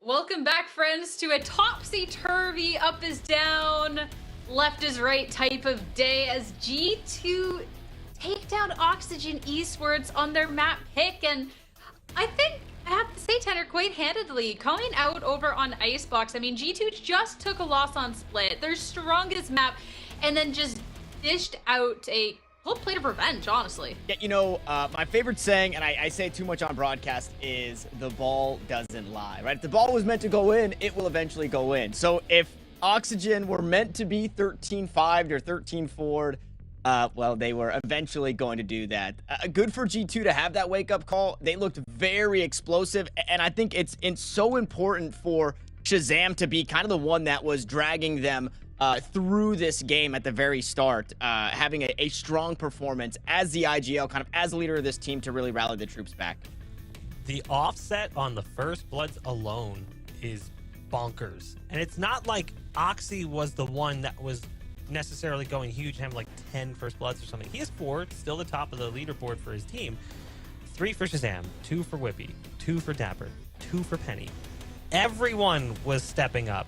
Welcome back, friends, to a topsy-turvy, up is down, left is right type of day as G2 take down Oxygen Esports on their map pick. And I think I have to say, Tanner, quite handedly, coming out over on Icebox. I mean, G2 just took a loss on Split, their strongest map, and then just dished out a whole plate of revenge, honestly. Yeah, you know, my favorite saying, and I say it too much on broadcast, is the ball doesn't lie, right? If the ball was meant to go in, it will eventually go in. So if Oxygen were meant to be 13-5 or 13-4, well, they were eventually going to do that. Good for G2 to have that wake-up call. They looked very explosive, and I think it's so important for Shazam to be kind of the one that was dragging them through this game at the very start, having a strong performance as the IGL, kind of as the leader of this team to really rally the troops back. The offset on the first bloods alone is bonkers. And it's not like Oxy was the one that was necessarily going huge and having like 10 first bloods or something. He has 4, still the top of the leaderboard for his team. 3 for Shazam, 2 for Whippy, 2 for Dapper, 2 for Penny. Everyone was stepping up.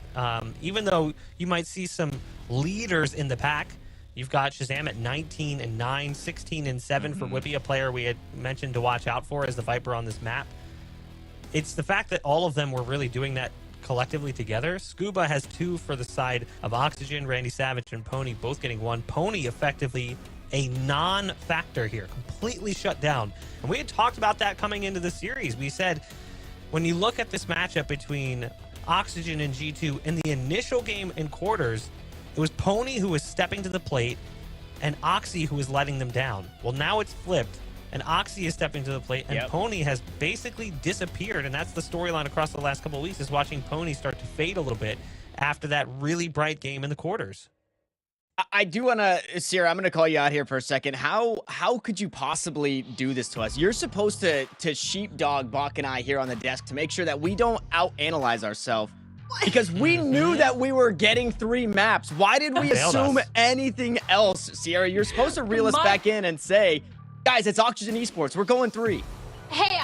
Even though you might see some leaders in the pack, you've got Shazam at 19-9, 16-7 for Whippy, a player we had mentioned to watch out for as the Viper on this map. It's the fact that all of them were really doing that collectively together. Scuba has 2 for the side of Oxygen, Randy Savage and Pony both getting 1. Pony effectively a non-factor here, completely shut down. And we had talked about that coming into the series. We said, when you look at this matchup between Oxygen and G2, in the initial game in quarters, it was Pony who was stepping to the plate and Oxy who was letting them down. Well, now it's flipped, and Oxy is stepping to the plate, and Pony has basically disappeared, and that's the storyline across the last couple of weeks, is watching Pony start to fade a little bit after that really bright game in the quarters. I do want to, Sierra, I'm going to call you out here for a second. How could you possibly do this to us? You're supposed to sheepdog Bach and I here on the desk to make sure that we don't out-analyze ourselves, because we knew that we were getting 3 maps. Why did we assume anything else, Sierra? You're supposed to reel us back in and say, guys, it's Oxygen Esports. We're going 3. Hey,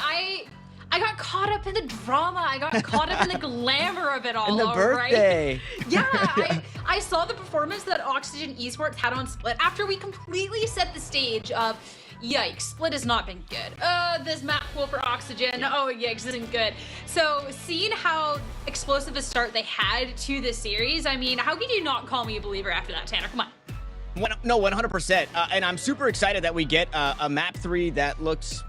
I got caught up in the drama. I got caught up in the glamour of it all. In the birthday. Right? Yeah, I saw the performance that Oxygen Esports had on Split after we completely set the stage of, yikes, Split has not been good. This map pool for Oxygen, oh yikes, isn't good. So seeing how explosive a start they had to this series, I mean, how could you not call me a believer after that, Tanner? Come on. No, 100%. And I'm super excited that we get a map 3 that looks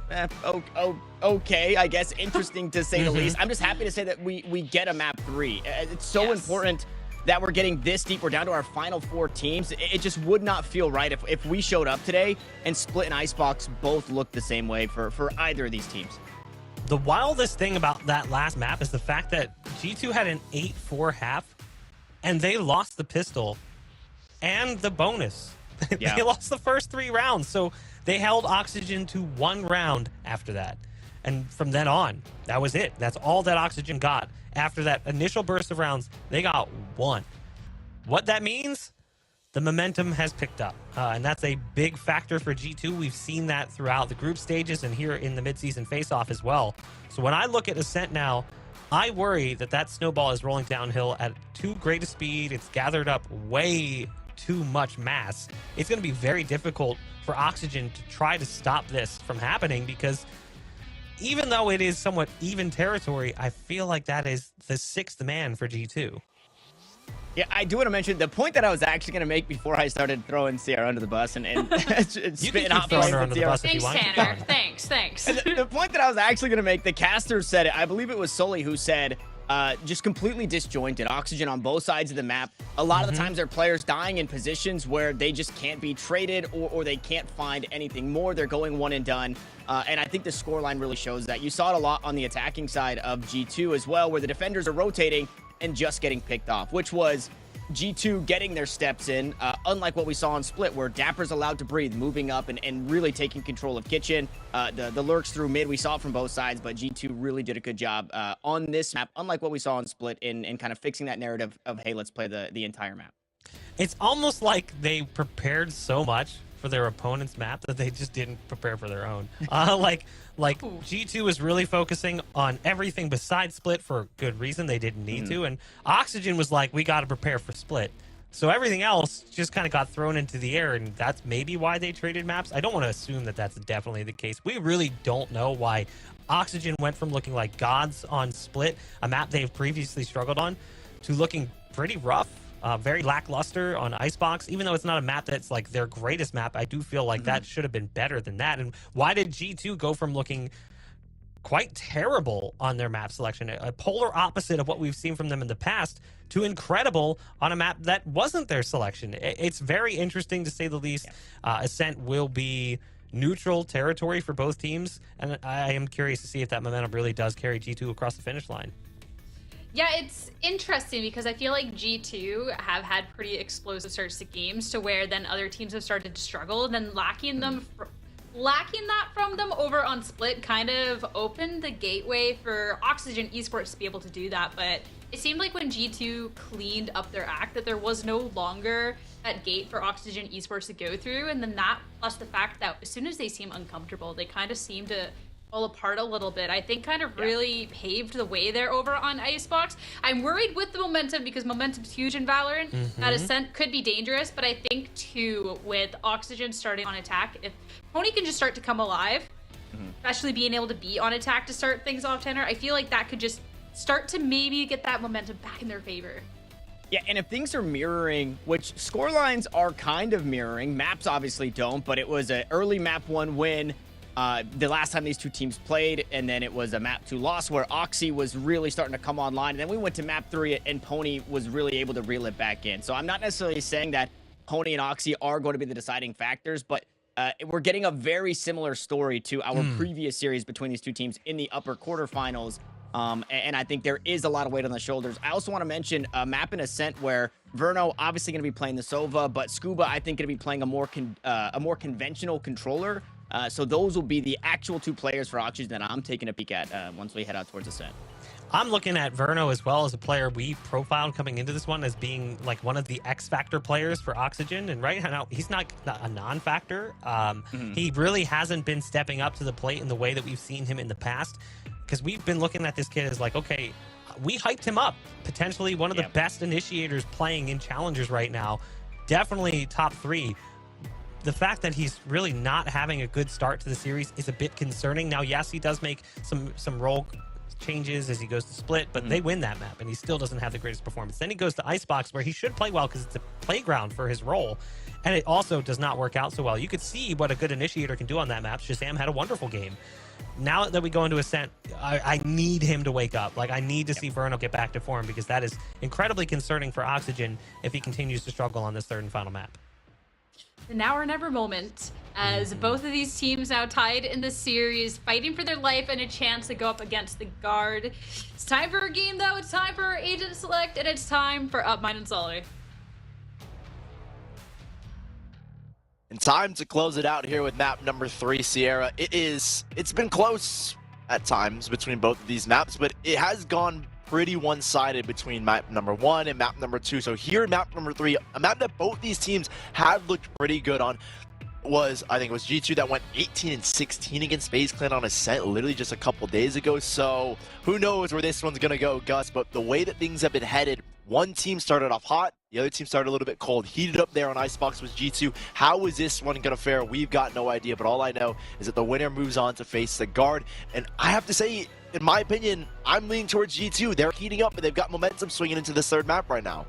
okay, I guess, interesting to say the least. I'm just happy to say that we get a map 3. It's so important that we're getting this deep. We're down to our final 4 teams. It just would not feel right if we showed up today and Split and Icebox both looked the same way for either of these teams. The wildest thing about that last map is the fact that G2 had an 8-4 half, and they lost the pistol and the bonus. They lost the first 3 rounds, so they held Oxygen to 1 round after that. And from then on, that was it. That's all that Oxygen got. After that initial burst of rounds, they got 1. What that means? The momentum has picked up, and that's a big factor for G2. We've seen that throughout the group stages and here in the mid-season face-off as well. So when I look at Ascent now, I worry that that snowball is rolling downhill at too great a speed. It's gathered up way too much mass. It's going to be very difficult for Oxygen to try to stop this from happening, because even though it is somewhat even territory, I feel like that is the 6th man for G2. Yeah, I do want to mention the point that I was actually going to make before I started throwing Sierra under the bus and spitting hot throwing her under the bus. Thanks, Tanner. Thanks. The point that I was actually going to make, the caster said it. I believe it was Sully who said, just completely disjointed. Oxygen on both sides of the map. A lot of the times, their players dying in positions where they just can't be traded, or they can't find anything more. They're going one and done. And I think the scoreline really shows that. You saw it a lot on the attacking side of G2 as well, where the defenders are rotating and just getting picked off, which was G2 getting their steps in, unlike what we saw on Split, where Dapper's allowed to breathe, moving up and really taking control of Kitchen. The lurks through mid, we saw it from both sides, but G2 really did a good job on this map, unlike what we saw on Split, in kind of fixing that narrative of, hey, let's play the entire map. It's almost like they prepared so much for their opponent's map that they just didn't prepare for their own. Like Like, Ooh. G2 is really focusing on everything besides Split for good reason. They didn't need to. And Oxygen was like, we got to prepare for Split. So everything else just kind of got thrown into the air, and that's maybe why they traded maps. I don't want to assume that that's definitely the case. We really don't know why Oxygen went from looking like gods on Split, a map they've previously struggled on, to looking pretty rough, very lackluster on Icebox. Even though it's not a map that's like their greatest map, I do feel like that should have been better than that. And why did G2 go from looking quite terrible on their map selection, a polar opposite of what we've seen from them in the past, to incredible on a map that wasn't their selection? It's very interesting, to say the least. Ascent will be neutral territory for both teams, and I am curious to see if that momentum really does carry G2 across the finish line. Yeah, it's interesting because I feel like G2 have had pretty explosive starts to games to where then other teams have started to struggle, and then lacking that from them over on Split kind of opened the gateway for Oxygen Esports to be able to do that. But it seemed like when G2 cleaned up their act that there was no longer that gate for Oxygen Esports to go through, and then that plus the fact that as soon as they seem uncomfortable, they kind of seem to fall apart a little bit. I think kind of really paved the way there over on Icebox. I'm worried with the momentum because momentum's huge in Valorant. That Ascent could be dangerous, but I think too with Oxygen starting on attack, if Pony can just start to come alive, especially being able to be on attack to start things off, Tanner, I feel like that could just start to maybe get that momentum back in their favor. Yeah, and if things are mirroring, which scorelines are kind of mirroring, maps obviously don't, but it was an early map 1 win the last time these two teams played, and then it was a map 2 loss where Oxy was really starting to come online, and then we went to map 3 and Pony was really able to reel it back in. So I'm not necessarily saying that Pony and Oxy are going to be the deciding factors, but we're getting a very similar story to our previous series between these two teams in the upper quarterfinals. And I think there is a lot of weight on the shoulders. I also want to mention a map in Ascent where Verno obviously going to be playing the Sova, but Scuba I think going to be playing a more conventional controller. So those will be the actual two players for Oxygen that I'm taking a peek at once we head out towards Ascent. I'm looking at Verno as well as a player we profiled coming into this one as being like one of the X Factor players for Oxygen. And right now, he's not a non-factor. He really hasn't been stepping up to the plate in the way that we've seen him in the past. Because we've been looking at this kid as like, okay, we hyped him up. Potentially one of the best initiators playing in Challengers right now. Definitely top 3. The fact that he's really not having a good start to the series is a bit concerning. Now, yes, he does make some role changes as he goes to Split, but they win that map, and he still doesn't have the greatest performance. Then he goes to Icebox, where he should play well because it's a playground for his role, and it also does not work out so well. You could see what a good initiator can do on that map. Shazam had a wonderful game. Now that we go into Ascent, I need him to wake up. Like, I need to see Verno get back to form, because that is incredibly concerning for Oxygen if he continues to struggle on this third and final map. The now or never moment, as both of these teams now tied in the series, fighting for their life and a chance to go up against the Guard. It's time for a game, though. It's time for our agent select, and it's time for Upmind and Sully. And time to close it out here with map number 3, Sierra. It's been close at times between both of these maps, but it has gone pretty one-sided between map number 1 and map number 2. So here in map number 3, a map that both these teams have looked pretty good on was, I think it was G2 that went 18-16 against FaZe Clan on Ascent literally just a couple days ago. So who knows where this one's gonna go, Gus, but the way that things have been headed, one team started off hot, the other team started a little bit cold. Heated up there on Icebox was G2. How is this one gonna fare? We've got no idea, but all I know is that the winner moves on to face the Guard. And I have to say, in my opinion, I'm leaning towards G2. They're heating up and they've got momentum swinging into this third map right now.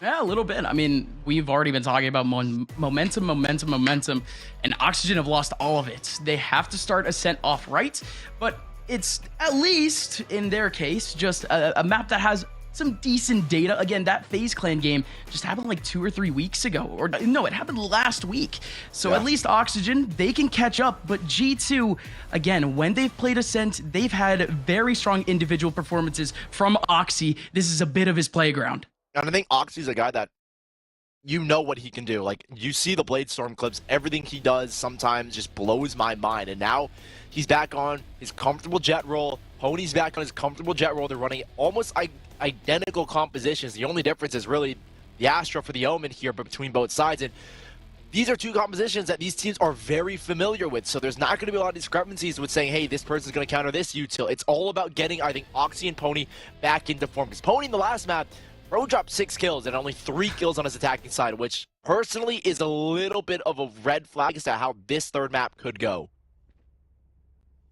Yeah, a little bit. I mean, we've already been talking about momentum, and Oxygen have lost all of it. They have to start Ascent off right, but it's at least, in their case, just a map that has some decent data. Again, that FaZe Clan game just happened like 2 or 3 weeks ago. Or no, it happened last week. So at least Oxygen, they can catch up. But G2, again, when they've played Ascent, they've had very strong individual performances from Oxy. This is a bit of his playground. And I think Oxy's a guy that you know what he can do. Like, you see the Bladestorm clips, everything he does sometimes just blows my mind. And now he's back on his comfortable jet roll. Pony's back on his comfortable jet roll. They're running almost identical compositions. The only difference is really the Astra for the Omen here, but between both sides. And these are two compositions that these teams are very familiar with, so there's not going to be a lot of discrepancies with saying, hey, this person's going to counter this util. It's all about getting, I think, Oxy and Pony back into form. Because Pony in the last map, Bro dropped 6 kills and only 3 kills on his attacking side, which personally is a little bit of a red flag as to how this third map could go.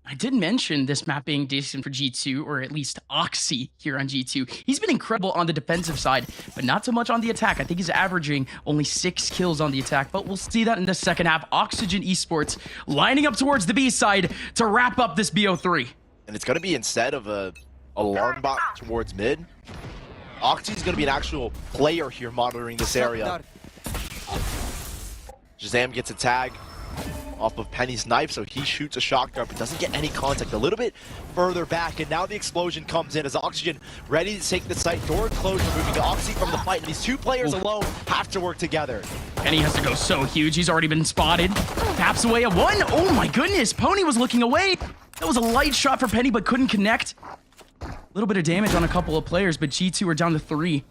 I did mention this map being decent for G2, or at least Oxy here on G2. He's been incredible on the defensive side, but not so much on the attack. I think he's averaging only 6 kills on the attack, but we'll see that in the second half. Oxygen Esports lining up towards the B side to wrap up this BO3. And it's going to be instead of a alarm bot towards mid, Oxy's going to be an actual player here monitoring this area. Shazam gets a tag off of Penny's knife, so he shoots a shotgun but doesn't get any contact. A little bit further back, and now the explosion comes in as Oxygen ready to take the site. Door closed, removing Oxy from the fight, and these two players alone have to work together. Penny has to go so huge. He's already been spotted. Taps away at 1. Oh my goodness, Pony was looking away. That was a light shot for Penny, but couldn't connect. A little bit of damage on a couple of players, but G2 are down to 3.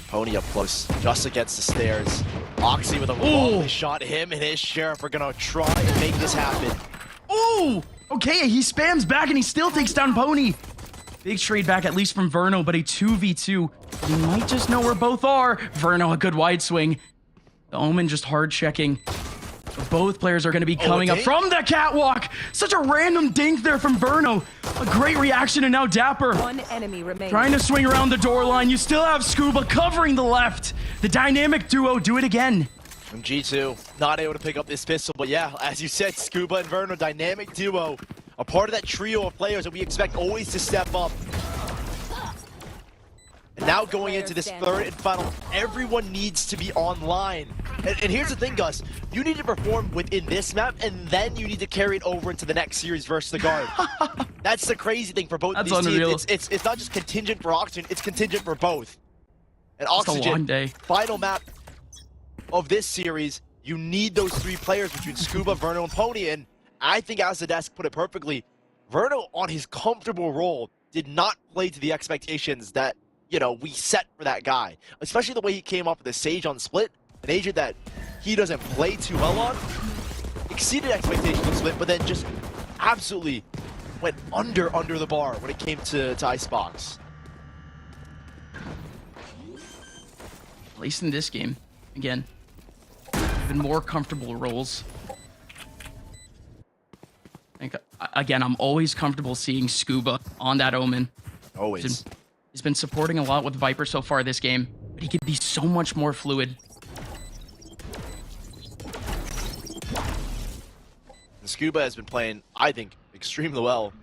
Pony up close, just against the stairs. Oxy with a lovely shot. Him and his sheriff are gonna try and make this happen. Oh, okay, he spams back and he still takes down Pony. Big trade back, at least from Verno, but a 2v2. He might just know where both are. Verno, a good wide swing. The Omen just hard checking. So both players are going to be coming up from the catwalk. Such a random dink there from Verno. A great reaction, and now Dapper. One enemy remaining. Trying to swing around the door line. You still have Scuba covering the left. The dynamic duo do it again. And G2 not able to pick up this pistol, but yeah, as you said, Scuba and Verno, dynamic duo. A part of that trio of players that we expect always to step up. And now going into this third and final, everyone needs to be online. And here's the thing, Gus. You need to perform within this map, and then you need to carry it over into the next series versus the Guard. That's the crazy thing for both of these teams. It's not just contingent for Oxygen, it's contingent for both. And Oxygen, a long day. Final map of this series, you need those 3 players between Scuba, Verno, and Pony. And I think As the Desk put it perfectly, Verno on his comfortable role did not play to the expectations that, you know, we set for that guy. Especially the way he came off with the Sage on Split, an agent that he doesn't play too well on. Exceeded expectations on Split, but then just absolutely went under the bar when it came to Icebox. At least in this game, again, even more comfortable roles. I think, again, I'm always comfortable seeing Scuba on that Omen. Always. He's been supporting a lot with Viper so far this game, but he could be so much more fluid. And Scuba has been playing, I think, extremely well.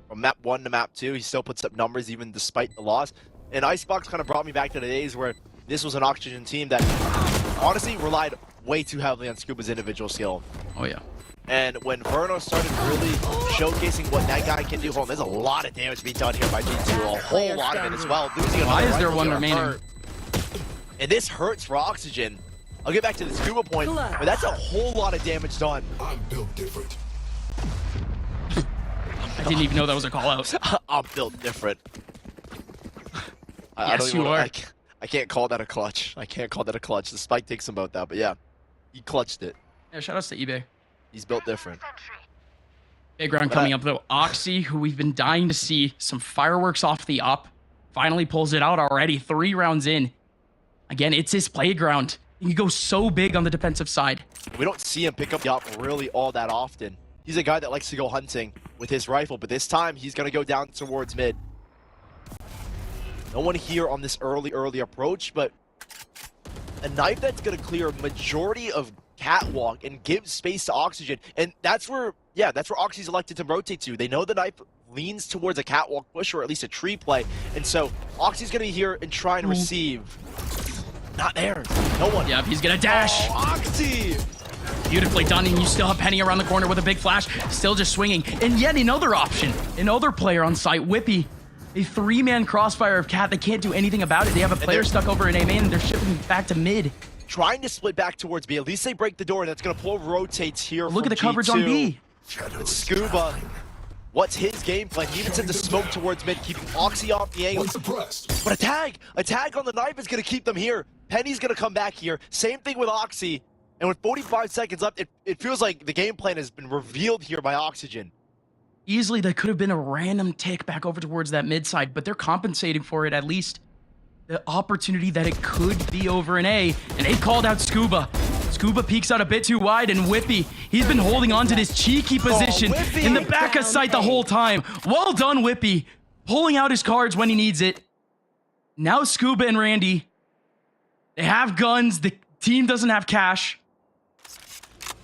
From map 1 to map 2, he still puts up numbers even despite the loss. And Icebox kind of brought me back to the days where this was an Oxygen team that honestly relied way too heavily on Scuba's individual skill. Oh yeah. And when Verno started really showcasing what that guy can do, there's a lot of damage being done here by G2, a whole lot of it as well. Why is there one remaining? And this hurts for Oxygen. I'll get back to the Scuba point, but that's a whole lot of damage done. I'm built different. I didn't even know that was a call out. I'm built different. Yes, you are. I can't call that a clutch. I can't call that a clutch. The spike takes him about that, but yeah, he clutched it. Yeah, shout outs to eBay. He's built different. Big round coming up though. Oxy, who we've been dying to see some fireworks off the up, finally pulls it out already. 3 rounds in. Again, it's his playground. He can go so big on the defensive side. We don't see him pick up the op really all that often. He's a guy that likes to go hunting with his rifle, but this time he's going to go down towards mid. No one here on this early approach, but a knife that's going to clear a majority of catwalk and give space to Oxygen. And that's where, yeah, that's where Oxy's elected to rotate to. They know the knife leans towards a catwalk push or at least a tree play. And so Oxy's going to be here and try and receive. Not there. No one. Yep, he's going to dash. Oh, Oxy! Beautifully done, and you still have Penny around the corner with a big flash, still just swinging. And yet another option, another player on site, Whippy. A 3-man crossfire of Cat. They can't do anything about it. They have a player stuck over in A main, and they're shipping back to mid. Trying to split back towards B. At least they break the door, and that's going to pull rotates here. Look at the G2. coverage on B. It's Scuba What's his game plan? He even sends a smoke towards mid, keeping Oxy off the angle. But a tag on the knife is going to keep them here. Penny's going to come back here. Same thing with Oxy. And with 45 seconds left, it feels like the game plan has been revealed here by Oxygen. Easily, that could have been a random tick back over towards that mid side, but they're compensating for it at least. The opportunity that it could be over an A, and they called out Scuba. Scuba peeks out a bit too wide, and Whippy, he's been holding on to this cheeky position in the back of sight the whole time. Well done, Whippy, pulling out his cards when he needs it. Now Scuba and Randy, they have guns. The team doesn't have cash.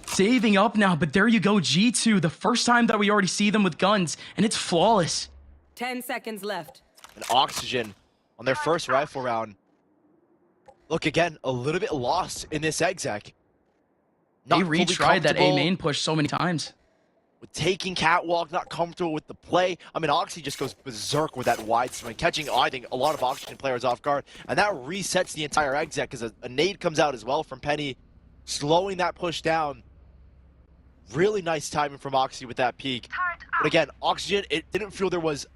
Saving up now, but there you go, G2, the first time that we already see them with guns, and it's flawless. 10 seconds left. And Oxygen on their first rifle round. Look, again, a little bit lost in this exec. They retried that A main push so many times. With taking catwalk, not comfortable with the play. I mean, Oxy just goes berserk with that wide swing, catching, I think, a lot of Oxygen players off guard. And that resets the entire exec because a nade comes out as well from Penny, slowing that push down. Really nice timing from Oxy with that peak. But again, Oxygen, it didn't feel there was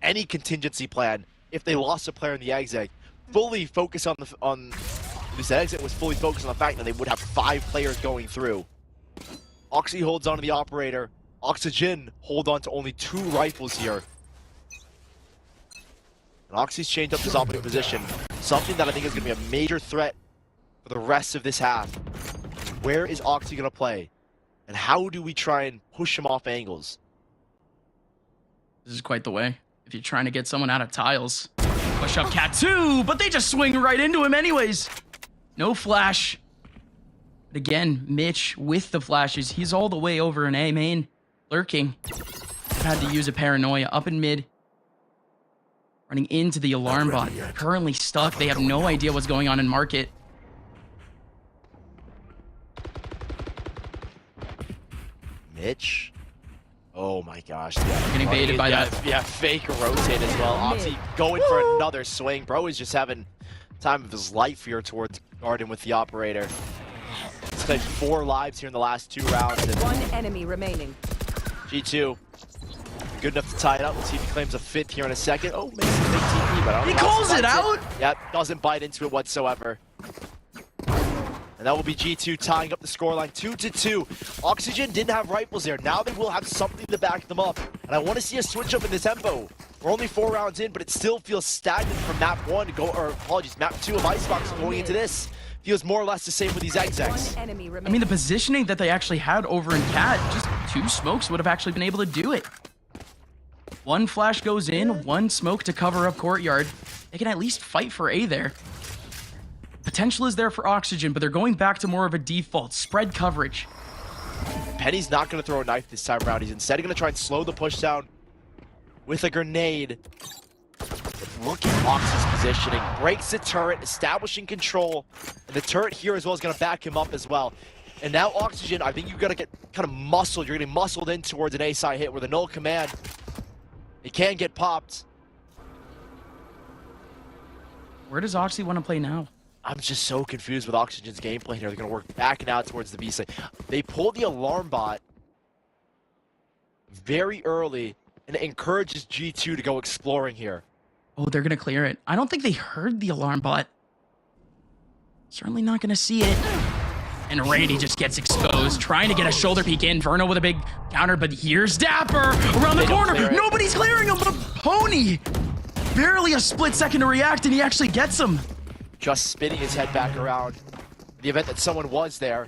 any contingency plan if they lost a player in the exec. Fully focused on this exit was fully focused on the fact that they would have 5 players going through. Oxy holds on to the operator. Oxygen hold on to only 2 rifles here. And Oxy's changed up his operating position. Something that I think is going to be a major threat for the rest of this half. Where is Oxy going to play? And how do we try and push him off angles? This is quite the way. If you're trying to get someone out of tiles. Push up Cat 2, but they just swing right into him anyways. No flash. But again, Mitch with the flashes. He's all the way over in A main. Lurking. Had to use a paranoia up in mid. Running into the alarm bot. Currently stuck. They have no idea what's going on in market. Mitch? Oh my gosh. Getting baited by that. Yeah, fake rotate as well. Oxy going for another swing. Bro is just having time of his life here towards Garden with the operator. He's played 4 lives here in the last 2 rounds. And 1 enemy remaining. G2, good enough to tie it up. Let's see if he claims a 5th here in a second. Oh, makes a big TP, but I don't know. He calls it out? Yep, doesn't bite into it whatsoever. And that will be G2 tying up the scoreline 2-2. Oxygen didn't have rifles there. Now they will have something to back them up. And I want to see a switch up in the tempo. We're only 4 rounds in, but it still feels stagnant from map 1 to go, or apologies, map 2 of Icebox going into this. Feels more or less the same with these execs. I mean, the positioning that they actually had over in Cat, just 2 smokes would have actually been able to do it. 1 flash goes in, 1 smoke to cover up courtyard. They can at least fight for A there. Potential is there for Oxygen, but they're going back to more of a default spread coverage. Penny's not going to throw a knife this time around. He's instead going to try and slow the push down with a grenade. Look at Oxy's positioning. Breaks the turret, establishing control. And the turret here as well is going to back him up as well. And now Oxygen, I think you've got to get kind of muscled. You're getting muscled in towards an A-side hit where the null command, it can get popped. Where does Oxy want to play now? I'm just so confused with Oxygen's gameplay here. They're going to work back and out towards the B side. They pulled the alarm bot very early, and it encourages G2 to go exploring here. Oh, they're going to clear it. I don't think they heard the alarm bot. Certainly not going to see it. And Randy just gets exposed, trying to get a shoulder peek in. Verno with a big counter, but here's Dapper around the corner. Nobody's clearing him, but Pony. Barely a split second to react, and he actually gets him. Just spinning his head back around. The event that someone was there.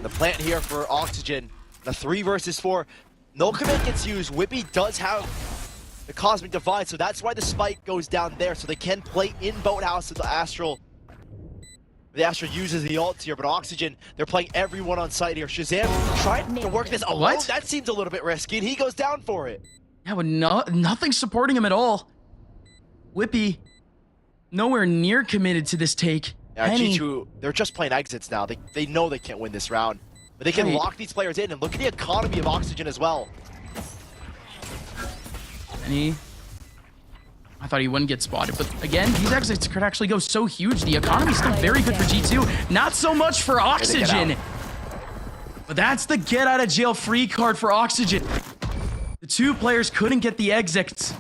The plant here for Oxygen. The 3 versus 4. No command gets used. Whippy does have the Cosmic Divide, so that's why the spike goes down there, so they can play in Boathouse with the Astral. The Astral uses the ult here, but Oxygen, they're playing everyone on site here. Shazam trying to work this alone. What? That seems a little bit risky, and he goes down for it. Yeah, but nothing supporting him at all. Whippy, nowhere near committed to this take. Yeah, G2, they're just playing exits now. They know they can't win this round. But they can lock these players in, and look at the economy of Oxygen as well. Penny. I thought he wouldn't get spotted, but again, these exits could actually go so huge. The economy's still very good for G2. Not so much for Oxygen. But that's the get out of jail free card for Oxygen. The 2 players couldn't get the exits.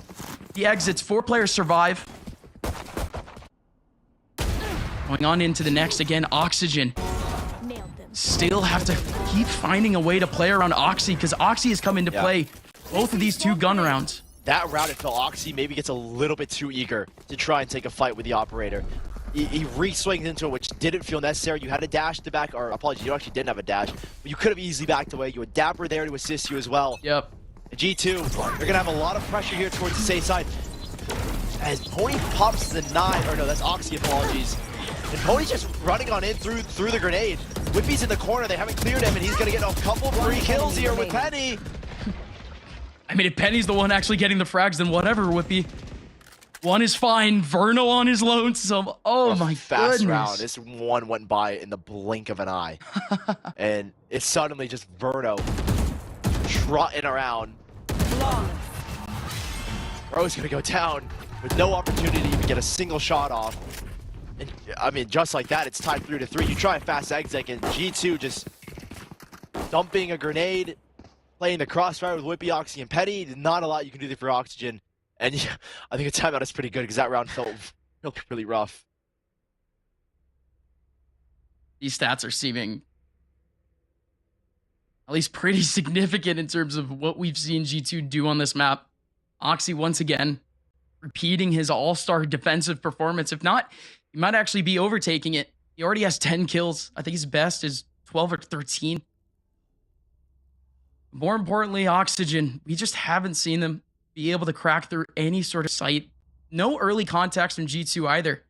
4 players survive. Going on into the next again, Oxygen. Still have to keep finding a way to play around Oxy because Oxy has come into play both of these 2 gun rounds. That round, it felt Oxy maybe gets a little bit too eager to try and take a fight with the operator. He re-swings into it, which didn't feel necessary. You had a dash to back, or apologies, you actually didn't have a dash, but you could have easily backed away. You had Dapper there to assist you as well. Yep. G2, they're gonna have a lot of pressure here towards the safe side. As Pony pops the 9, or no, that's Oxy, apologies. And Pony's just running on in through the grenade. Whippy's in the corner, they haven't cleared him, and he's gonna get a couple free kills here with Penny. I mean, if Penny's the one actually getting the frags, then whatever, Whippy. One is fine. Verno on his lonesome. Oh my fast goodness. round. This one went by in the blink of an eye. And it's suddenly just Verno trotting around. Bro's gonna go down with no opportunity to get a single shot off. And I mean, just like that, it's tied 3-3. You try a fast exit, and G2 just dumping a grenade, playing the crossfire with Whippy, Oxy, and Penny. Not a lot you can do there for Oxygen. And yeah, I think a timeout is pretty good because that round felt really rough. These stats are seeming at least pretty significant in terms of what we've seen G2 do on this map. Oxy once again repeating his all-star defensive performance. If not, he might actually be overtaking it. He already has 10 kills. I think his best is 12 or 13. More importantly, Oxygen, we just haven't seen them be able to crack through any sort of sight. No early contacts from G2 either.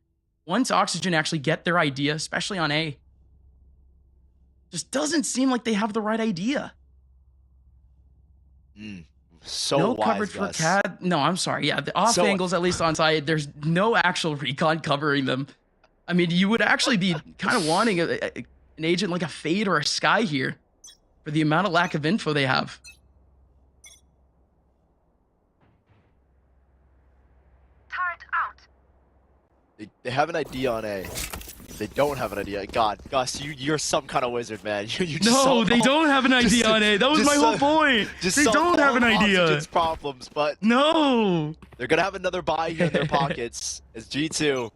Once Oxygen actually get their idea, especially on A, just doesn't seem like they have the right idea. So no wise, coverage Gus. for CAD. No, I'm sorry. Yeah, the off angles, at least on side, there's no actual recon covering them. I mean, you would actually be kind of wanting an agent like a Fade or a Sky here for the amount of lack of info they have. They have an idea on A. They don't have an idea. God, Gus, you're some kind of wizard, man. You just No, they don't have an idea on A. That was my whole point. They don't have an idea. Oxygen's problems, but no. They're gonna have another buy here in their pockets as G2.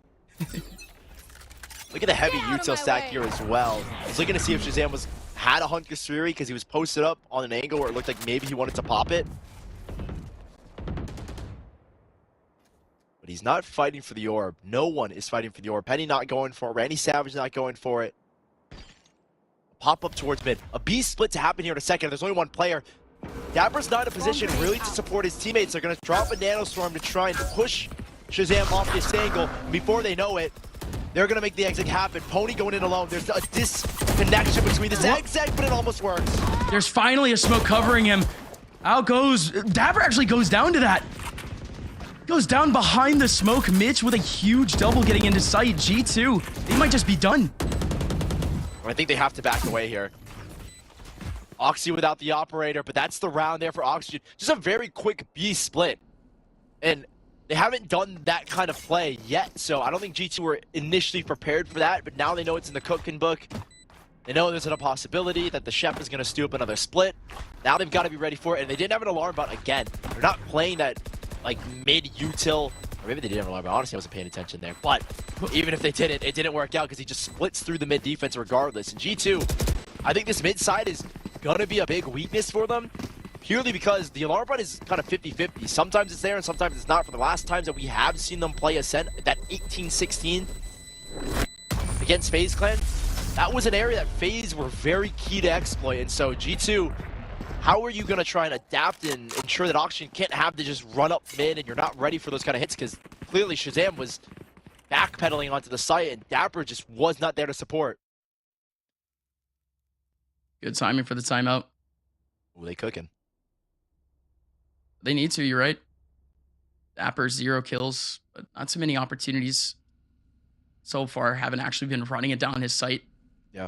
Look at the heavy util stack here as well. I was looking to see if Shazam had a Hunt Kasuri because he was posted up on an angle where it looked like maybe he wanted to pop it. But he's not fighting for the orb. No one is fighting for the orb. Penny not going for it. Randy Savage not going for it. Pop up towards mid. A B split to happen here in a second. There's only one player. Dapper's not in a position really to support his teammates. They're going to drop a nanostorm to try and push Shazam off this angle. Before they know it, they're going to make the exit happen. Pony going in alone. There's a disconnection between this exit, but it almost works. There's finally a smoke covering him. Out goes. Dapper actually goes down to that. Goes down behind the smoke. Mitch with a huge double getting into sight. G2, they might just be done. I think they have to back away here. Oxy without the operator, but that's the round there for Oxygen. Just a very quick B split. And they haven't done that kind of play yet, so I don't think G2 were initially prepared for that, but now they know it's in the cooking book. They know there's a possibility that the chef is going to stew up another split. Now they've got to be ready for it, and they didn't have an alarm bot again. They're not playing that like mid-util, or maybe they did have an alarm bot. Honestly, I wasn't paying attention there. But even if they didn't, it didn't work out because he just splits through the mid defense regardless. And G2, I think this mid side is going to be a big weakness for them. Purely because the alarm bot is kind of 50-50. Sometimes it's there and sometimes it's not. For the last times that we have seen them play Ascent, that 18-16 against FaZe Clan, that was an area that FaZe were very key to exploit. And so G2, how are you going to try and adapt and ensure that Oxygen can't have to just run up mid and you're not ready for those kind of hits? Because clearly Shazam was backpedaling onto the site and Dapper just was not there to support. Good timing for the timeout. Ooh, they cooking. They need to, you're right. Dapper 0 kills, but not too many opportunities so far. Haven't actually been running it down his site. Yeah.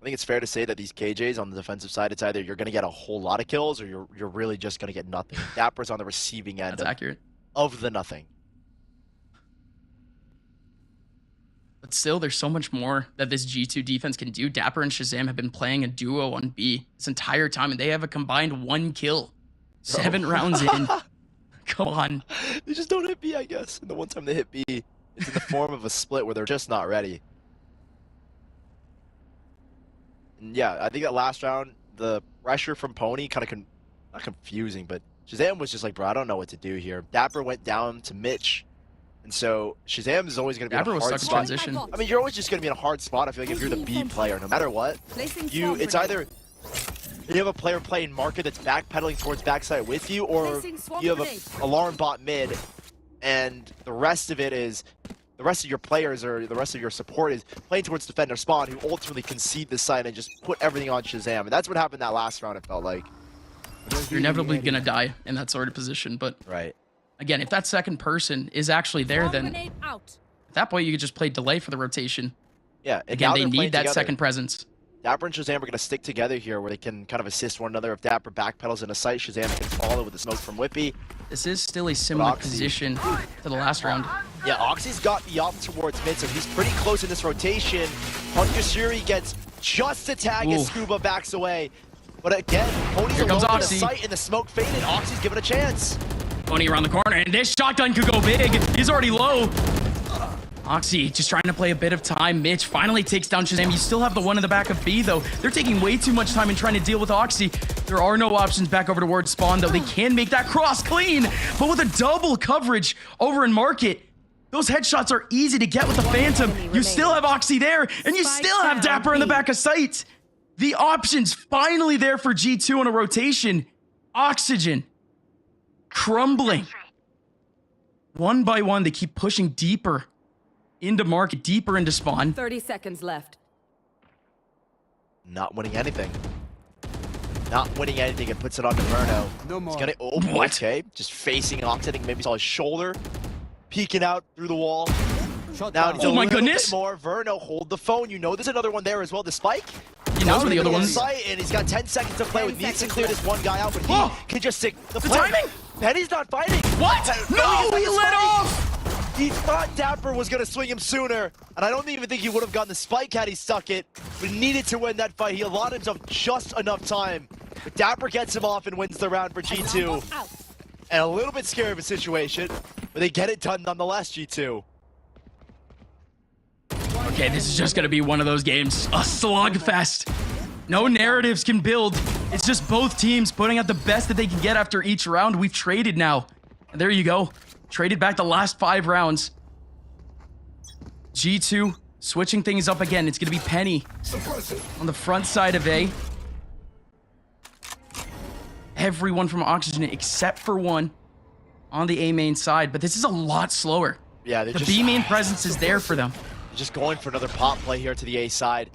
I think it's fair to say that these KJs on the defensive side, it's either you're going to get a whole lot of kills or you're really just going to get nothing. Dapper's on the receiving end That's accurate. of the nothing. But but still, there's so much more that this G2 defense can do. Dapper and Shazam have been playing a duo on B this entire time, and they have a combined 1 kill. 7 rounds in. Come on. They just don't hit B, I guess. And the one time they hit B, it's in the form of a split where they're just not ready. And yeah, I think that last round, the pressure from Pony kind of not confusing, but Shazam was just like, bro, I don't know what to do here. Dapper went down to Mitch. And so Shazam is always going to be Dapper in a was hard stuck in spot. transition. I mean, you're always just going to be in a hard spot. I feel like if you're the B player, no matter what, it's either you have a player playing market that's backpedaling towards backside with you, or you have a alarm bot mid, and the rest of it is the rest of your players or the rest of your support is playing towards defender spawn, who ultimately concede the side and just put everything on Shazam. And that's what happened that last round, it felt like. You're inevitably going to die in that sort of position, but Right. again, if that second person is actually there, then at that point you could just play delay for the rotation. Yeah. And Again, now they they're need playing that together. second presence. Dapper and Shazam are going to stick together here where they can kind of assist one another. If Dapper backpedals in a sight, Shazam can follow with the smoke from Whippy. This is still a similar Oxy. position to the last round. Yeah, Oxy's got the op towards mid, so he's pretty close in this rotation. Hunter gets just a tag as Ooh. Scuba backs away. But again, Pony's Here comes alone in the Oxy. sight and the smoke faded. Oxy's given a chance. Pony around the corner, and this shotgun could go big. He's already low. Oxy just trying to play a bit of time. Mitch finally takes down Shazam. You still have the one in the back of B, though. They're taking way too much time in trying to deal with Oxy. There are no options back over towards spawn, though. They can make that cross clean, but with a double coverage over in market, those headshots are easy to get with the Phantom. You still have Oxy there, and you still have Dapper in the back of sight. The options finally there for G2 on a rotation. Oxygen crumbling. One by one, they keep pushing deeper into market, deeper into spawn. 30 seconds left. Not winning anything. Not winning anything. It puts it on to Verno. No more. He's gonna, oh, What? okay. Just facing Oxy. I think maybe saw his shoulder peeking out through the wall. Shut Now down. needs a Oh my little goodness. bit more. Verno, hold the phone. You know there's another one there as well. The spike. He knows where the other Down in one's. sight, and he's got 10 seconds to play with. Needs to clear this one guy out, but he Whoa. can just stick the timing? Penny's not fighting. What? No, he let off. He thought Dapper was gonna swing him sooner, and I don't even think he would have gotten the spike had he stuck it. But he needed to win that fight. He allotted himself just enough time. But Dapper gets him off and wins the round for G2. And a little bit scary of a situation, but they get it done nonetheless, G2. Okay, this is just gonna be one of those games. A slugfest. No narratives can build. It's just both teams putting out the best that they can get after each round. We've traded now. And there you go. Traded back the last 5 rounds. G2 switching things up again. It's gonna be Penny on the front side of A. Everyone from Oxygen except for one on the A main side, but this is a lot slower. Yeah, they're The just, B main presence is there for them. just going for another pop play here to the A side.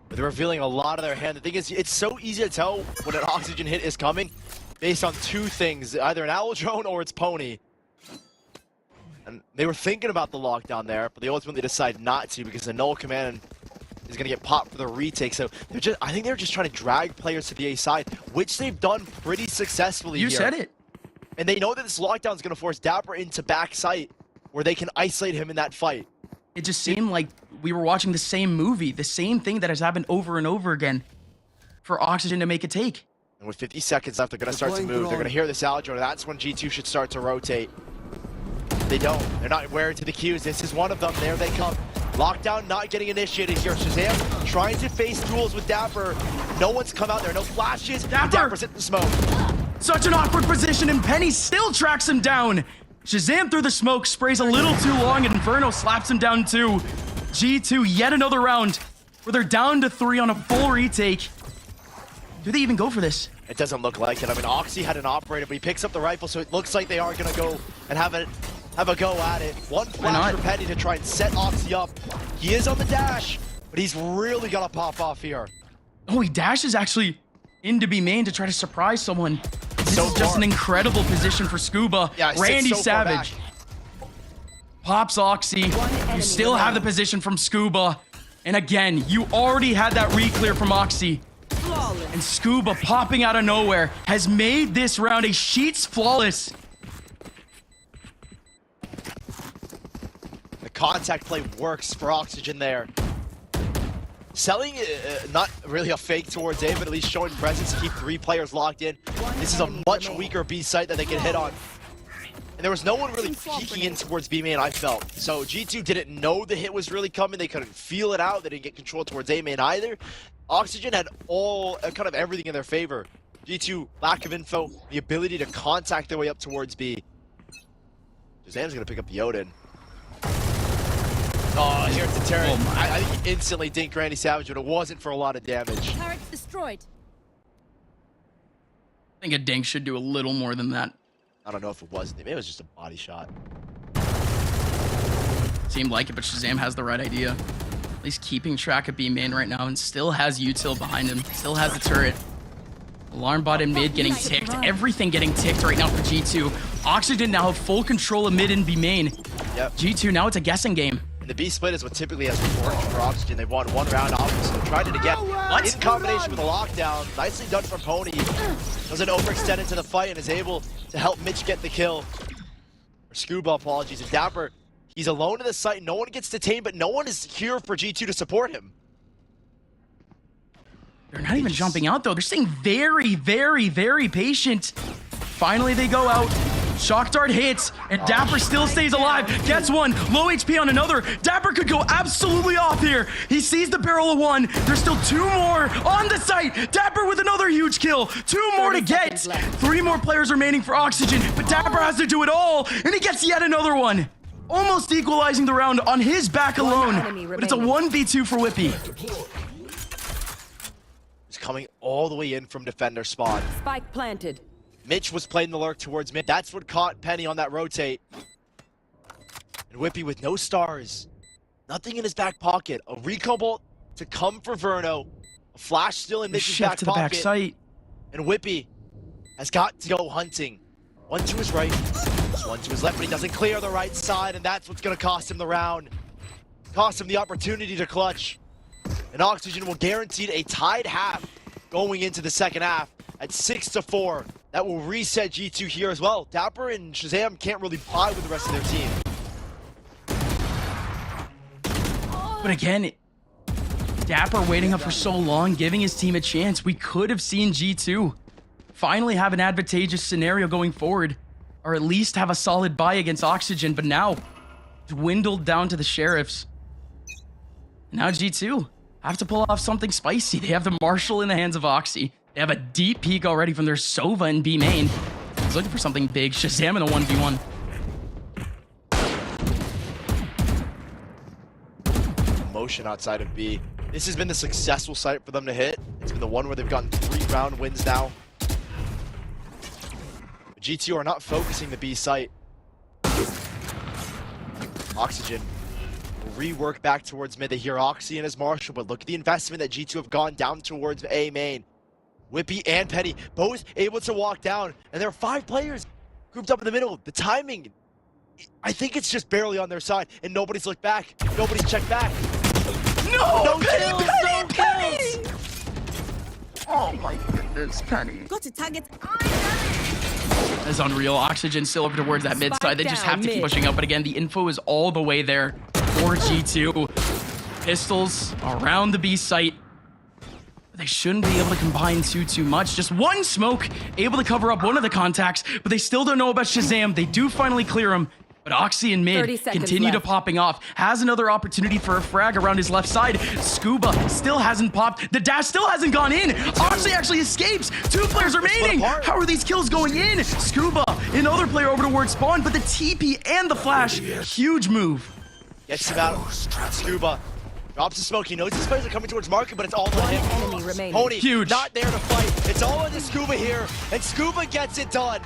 But they're revealing a lot of their hand. The thing is, it's so easy to tell when an Oxygen hit is coming based on 2 things, either an owl drone or it's Pony. And they were thinking about the lockdown there, but they ultimately decided not to because the null command is going to get popped for the retake. So I think they're just trying to drag players to the A side, which they've done pretty successfully You here. said it. And they know that this lockdown is going to force Dapper into back sight where they can isolate him in that fight. It just seemed like we were watching the same movie, the same thing that has happened over and over again for Oxygen to make a take. And with 50 seconds left, they're going to start to playing move. They're drone. going to hear this algebra. That's when G2 should start to rotate. They don't. They're not wearing to the cues. This is one of them. There they come. Lockdown not getting initiated here. Shazam trying to face duels with Dapper. No one's come out there. No flashes. Dapper! Dapper's hit the smoke. Such an awkward position, and Penny still tracks him down. Shazam through the smoke, sprays a little too long, and Inferno slaps him down too. G2 yet another round where they're down to 3 on a full retake. Do they even go for this? It doesn't look like it. I mean, Oxy had an operator, but he picks up the rifle, so it looks like they are going to go and have a go at it. One flash not? for Penny to try and set Oxy up. He is on the dash, but he's really got to pop off here. Oh, he dashes actually into B main to try to surprise someone. This So is just far. an incredible position for Scuba. Yeah, it sits Randy so far Savage back. pops Oxy. You still have the position from Scuba. And again, you already had that re-clear from Oxy. And Scuba popping out of nowhere has made this round a sheets flawless. contact play works for Oxygen there. Selling, not really a fake towards A, but at least showing presence to keep 3 players locked in. This is a much weaker B site that they can hit on. And there was no one really peeking in towards B main, I felt. So G2 didn't know the hit was really coming. They couldn't feel it out. They didn't get control towards A main either. Oxygen had all, kind of everything in their favor. G2, lack of info, the ability to contact their way up towards B. Shazam's gonna pick up the Odin. Oh, here's the turret. I think he instantly dinked Randy Savage, but it wasn't for a lot of damage. Turret's destroyed. I think a dink should do a little more than that. I don't know if it was. Maybe it was just a body shot. Seemed like it, but Shazam has the right idea. At least keeping track of B main right now, and still has util behind him. Still has the turret. Alarm bot in mid getting ticked. Everything getting ticked right now for G2. Oxygen now have full control of mid and B main. Yep. G2, now it's a guessing game. And the B split is what typically has worked for Oxygen. They've won 1 round off, so they tried it again. In combination with a lockdown. Nicely done from Pony. Doesn't overextend into the fight and is able to help Mitch get the kill. Or Scuba, apologies. And Dapper, he's alone in the site. No one gets detained, but no one is here for G2 to support him. They're not even jumping out, though. They're staying very, very, very patient. Finally, they go out. Shock Dart hits, and Dapper still stays alive. Gets one. Low HP on another. Dapper could go absolutely off here. He sees the barrel of 1. There's still 2 more on the site. Dapper with another huge kill. 2 more to get. 3 more players remaining for Oxygen, but Dapper has to do it all, and he gets yet another one. Almost equalizing the round on his back alone, but it's a 1v2 for Whippy. Coming all the way in from defender spawn. Spike planted. Mitch was playing the lurk towards mid. That's what caught Penny on that rotate. And Whippy with no stars. Nothing in his back pocket. A recall bolt to come for Verno. A flash still in Mitch's back to the back pocket. site. And Whippy has got to go hunting. 1 to his right, 1 to his left, but he doesn't clear the right side, and that's what's going to cost him the round. Cost him the opportunity to clutch. And Oxygen will guarantee a tied half going into the second half at 6-4. That will reset G2 here as well. Dapper and Shazam can't really buy with the rest of their team. But again, Dapper waiting up for so long, giving his team a chance. We could have seen G2 finally have an advantageous scenario going forward, or at least have a solid buy against Oxygen, but now dwindled down to the Sheriffs. Now G2 have to pull off something spicy. They have the Marshal in the hands of Oxy. They have a deep peek already from their Sova in B main. He's looking for something big. Shazam in a 1v1. Motion outside of B. This has been the successful site for them to hit. It's been the one where they've gotten 3 round wins now. G2 are not focusing the B site. Oxygen rework back towards mid. They hear Oxy and his Marshal, but look at the investment that G2 have gone down towards A main. Whippy and Penny both able to walk down, and there are 5 players grouped up in the middle. The timing, I think it's just barely on their side, and nobody's looked back. Nobody's checked back. No kills, no kills! Oh my goodness, Penny. Got to target. That's unreal. Oxygen still over towards that mid side. They just have to keep pushing up. But again, the info is all the way there for G2. Pistols around the B site. They shouldn't be able to combine too much. Just 1 smoke, able to cover up one of the contacts, but they still don't know about Shazam. They do finally clear him. But Oxy and mid continue to popping off. Has another opportunity for a frag around his left side. Scuba still hasn't popped. The dash still hasn't gone in. Oxy actually escapes. 2 players remaining. How are these kills going in? Scuba, another player over towards spawn, but the TP and the flash, huge move. Gets him out. Scuba drops the smoke. He knows his players are coming towards market, but it's all on him. Enemy remaining. Pony, huge. Not there to fight. It's all on the Scuba here, and Scuba gets it done.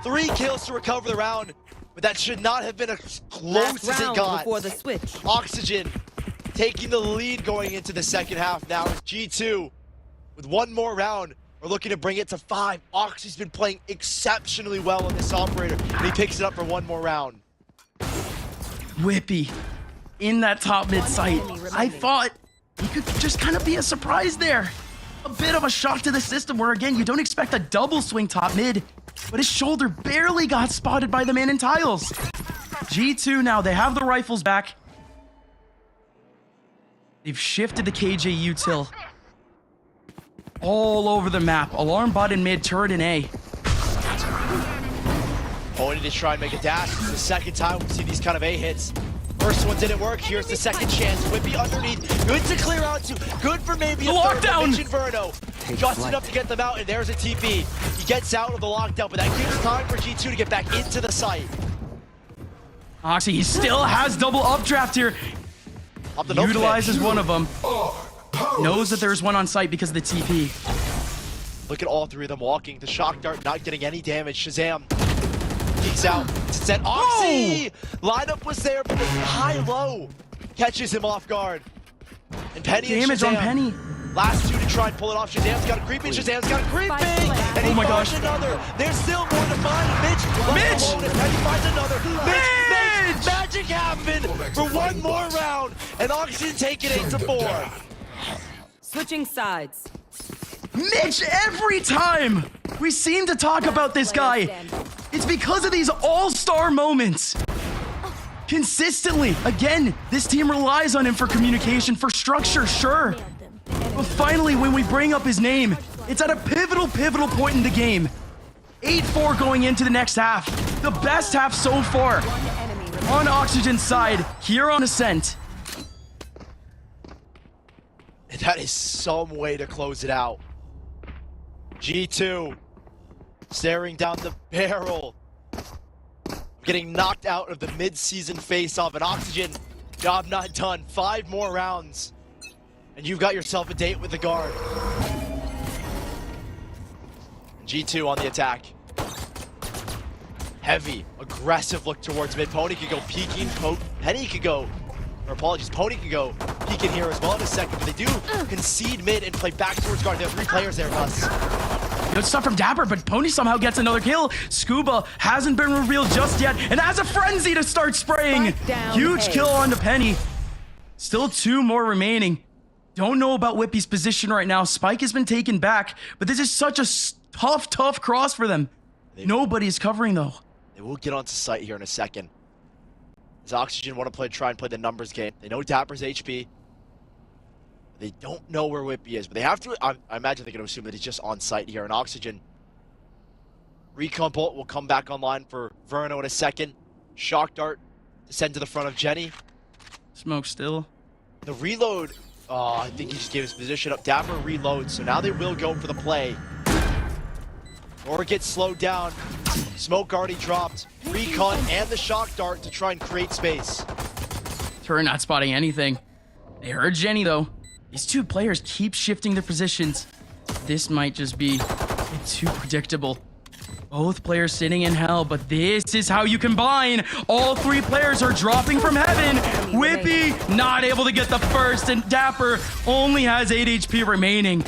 3 kills to recover the round. But that should not have been as close as it got. Before the switch. Oxygen taking the lead going into the second half now. G2 with 1 more round. We're looking to bring it to 5. Oxy's been playing exceptionally well on this operator, and he picks it up for 1 more round. Whippy in that top mid site. I thought he could just kind of be a surprise there. A bit of a shock to the system where, again, you don't expect a double swing top mid, but his shoulder barely got spotted by the man in tiles. G2 now, they have the rifles back. They've shifted the KJ util all over the map. Alarm bot in mid, turret in A. Pointing to try and make a dash. This is the second time we've seen these kind of A hits. First one didn't work. Here's the second chance. Whippy underneath. Good to clear out to. Good for maybe a third. Mention Verno. Just enough to get them out, and there's a TP. He gets out of the lockdown, but that gives time for G2 to get back into the site. Oxy, he still has double updraft here. Up the Utilizes one of them. Knows that there's one on site because of the TP. Look at all three of them walking. The shock dart not getting any damage. Shazam peeks out to set Oxy. Lineup was there, but the high-low catches him off guard. And Penny Damage and Shazam, on Penny. last two to try and pull it off. Shazam's got a creeping. Shazam's got a creeping. And he Oh my finds gosh. another. There's still more to find. Mitch left alone, and Penny finds another. Mitch! Magic happened for one more round. And Oxygen taking 8-4. Switching sides. Mitch, every time we seem to talk about this guy, it's because of these all-star moments. Consistently, again, this team relies on him for communication, for structure, sure. But finally, when we bring up his name, it's at a pivotal point in the game. 8-4 going into the next half. The best half so far. On Oxygen's side, here on Ascent. And that is some way to close it out. G2 staring down the barrel, getting knocked out of the mid-season face-off. And Oxygen, job not done. 5 more rounds, and you've got yourself a date with the guard. G2 on the attack. Heavy, aggressive look towards mid. Pony could go peeking. Penny could go, or apologies, Pony could go peeking here as well in a second, but they do concede mid and play back towards guard. There are 3 players there, Gus. Good stuff from Dapper, but Pony somehow gets another kill. Scuba hasn't been revealed just yet, and has a frenzy to start spraying. Spike down Huge A. kill onto Penny. Still 2 more remaining. Don't know about Whippy's position right now. Spike has been taken back, but this is such a tough cross for them. Nobody's covering though. They will get onto site here in a second. As Oxygen want to try and play the numbers game. They know Dapper's HP. They don't know where Whippy is, but they have to. I imagine they're going to assume that he's just on site here. And Oxygen. Recon Bolt will come back online for Verno in a second. Shock Dart to send to the front of Jenny. Smoke still. The reload. Oh, I think he just gave his position up. Dapper reloads, so now they will go for the play. Or it gets slowed down. Smoke already dropped. Recon and the Shock Dart to try and create space. Turret not spotting anything. They heard Jenny though. These 2 players keep shifting their positions. This might just be too predictable. Both players sitting in hell, but this is how you combine. All 3 players are dropping from heaven. Whippy not able to get the first, and Dapper only has 8 HP remaining.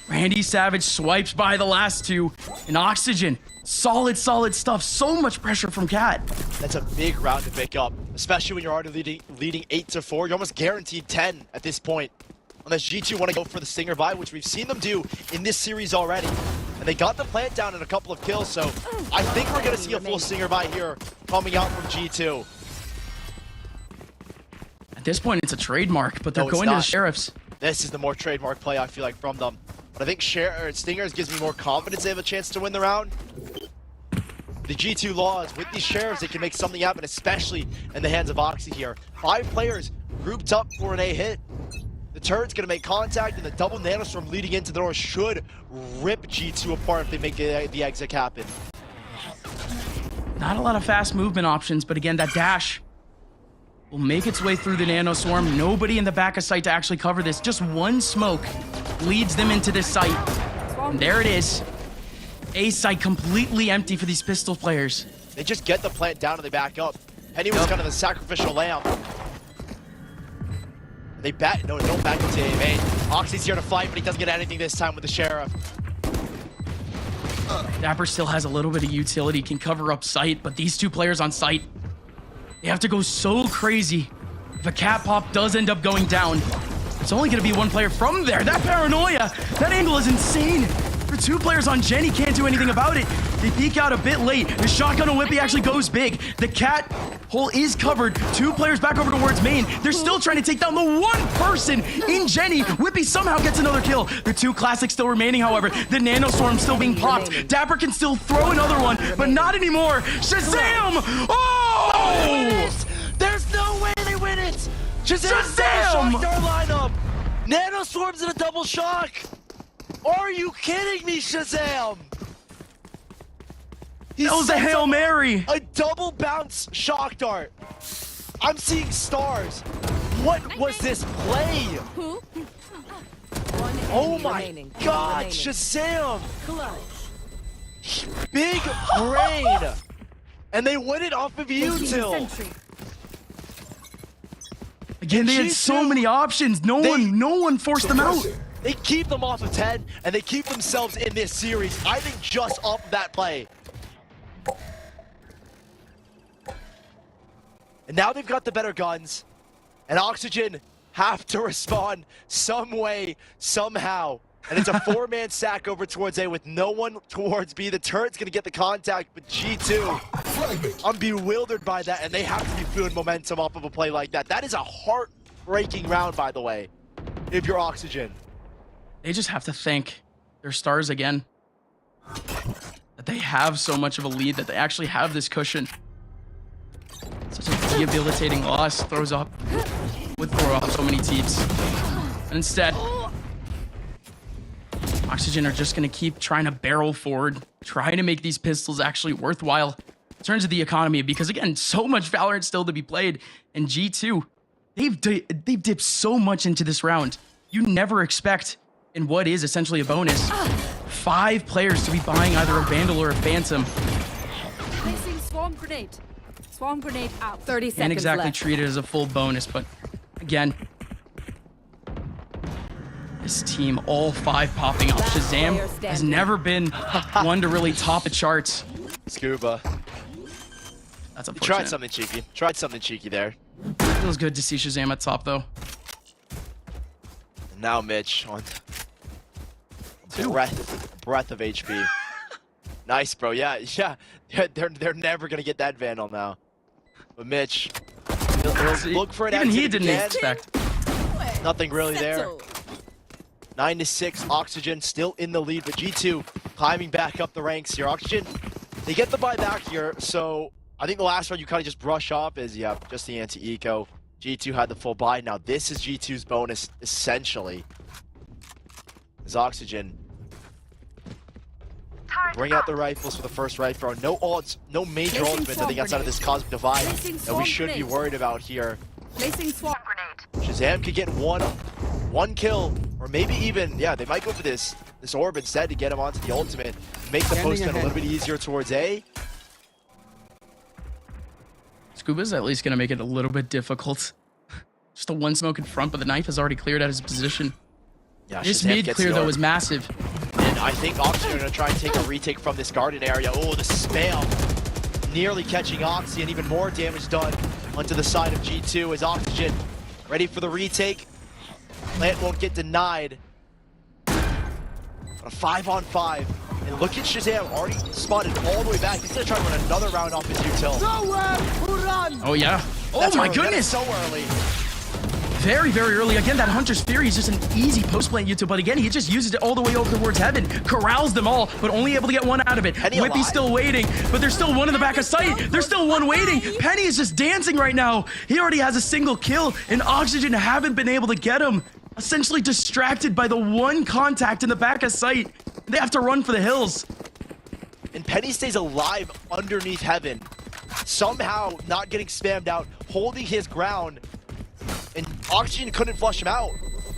Randy Savage swipes by the last 2. And Oxygen, solid stuff. So much pressure from Cat. That's a big round to pick up, especially when you're already leading 8-4. You're almost guaranteed 10 at this point. Unless G2 want to go for the Stinger buy, which we've seen them do in this series already. And they got the plant down in a couple of kills, so I think we're going to see a full Stinger buy here coming out from G2. At this point, it's a trademark, but they're No, it's going to the not. Sheriffs. This is the more trademark play, I feel like, from them. But I think Stingers gives me more confidence they have a chance to win the round. The G2 laws, with these Sheriffs, they can make something happen, especially in the hands of Oxy here. 5 players grouped up for an A hit. The turret's going to make contact, and the double nanostorm leading into the door should rip G2 apart if they make the exit happen. Not a lot of fast movement options, but again, that dash will make its way through the nanoswarm. Nobody in the back of sight to actually cover this. Just 1 smoke leads them into this site. And there it is. A site completely empty for these pistol players. They just get the plant down and they back up. Penny was kind of the sacrificial lamb. They don't back into A main. Oxy's here to fight, but he doesn't get anything this time with the Sheriff. Dapper still has a little bit of utility, can cover up sight, but these 2 players on site, they have to go so crazy. If a cat pop does end up going down, it's only going to be 1 player from there. That paranoia, that angle is insane. For 2 players on Jenny, can't do anything about it. They peek out a bit late. The shotgun on Whippy actually goes big. The cat hole is covered. 2 players back over towards main. They're still trying to take down the one person in Jenny. Whippy somehow gets another kill. The 2 classics still remaining, however. The Nano Storm still being popped. Dapper can still throw another one, but not anymore. Shazam! Oh! There's no way they win it! Shazam! Shocked our lineup! Nano Storm's in a double shock! Are you kidding me, Shazam? That was a Hail Mary. A double bounce shock dart. I'm seeing stars. What was this play? Who? Oh my god, Shazam! Big brain! And they win it off of you two. Again, they had so many options. No one forced them out. They keep them off of 10, and they keep themselves in this series, I think, just off of that play. And now they've got the better guns, and Oxygen have to respond some way, somehow. And it's a 4-man sack over towards A with no one towards B. The turret's gonna get the contact, but G2, I'm bewildered by that, and they have to be feeling momentum off of a play like that. That is a heartbreaking round, by the way, if you're Oxygen. They just have to thank their stars again. That they have so much of a lead, that they actually have this cushion. Such a debilitating loss would throw off so many teams. And instead, Oxygen are just going to keep trying to barrel forward, trying to make these pistols actually worthwhile in terms of the economy, because again, so much Valorant still to be played. And G2, they've dipped so much into this round. You never expect, in what is essentially a bonus, 5 players to be buying either a Vandal or a Phantom. Placing swarm grenade. Swarm grenade out. 30 seconds Can't exactly left. treat it as a full bonus, but again, this team, all 5 popping off. Shazam has never been one to really top the charts. Scuba. That's unfortunate. Tried something cheeky. Tried something cheeky there. Feels good to see Shazam at top, though. And now Mitch on breath of HP. Nice, bro. Yeah. They're never gonna get that Vandal now. But Mitch, he'll look for an even he exit didn't again. expect. Nothing really there. 9-6, Oxygen still in the lead, but G2 climbing back up the ranks here. Oxygen, they get the buy back here, so I think the last round you kind of just brush off is, yeah, just the anti-eco. G2 had the full buy. Now this is G2's bonus, essentially. As Oxygen bring out the rifles for the first rifle. No ults, no major ultimates, I think, outside of this Cosmic Divide that we should be worried about here. Placing swarm grenade. Shazam could get one kill, or maybe even, yeah, they might go for this orb instead to get him onto the ultimate, make the post-in a little bit easier towards A. Scuba's at least going to make it a little bit difficult. Just a one smoke in front, but the knife has already cleared out his position. Yeah, This Shazam mid gets clear, the though, orb. is massive. And I think Oxy are going to try and take a retake from this garden area. Oh, the spam nearly catching Oxy, and even more damage done onto the side of G2 as Oxygen ready for the retake. Plant won't get denied. A 5-on-5. And look at Shazam, already spotted all the way back. He's going to try to run another round off his util. Oh, yeah. Oh, That's my early. That is goodness. so early. Very, very early. Again, that Hunter's Fury is just an easy post-plant util, but again, he just uses it all the way over towards heaven, corrals them all, but only able to get one out of it. Penny Whippy's alive. still waiting, but there's still one in the back of sight. There's still one waiting. Penny is just dancing right now. He already has a single kill, and Oxygen haven't been able to get him. Essentially distracted by the one contact in the back of sight. They have to run for the hills. And Penny stays alive underneath heaven, somehow not getting spammed out, holding his ground, and Oxygen couldn't flush him out.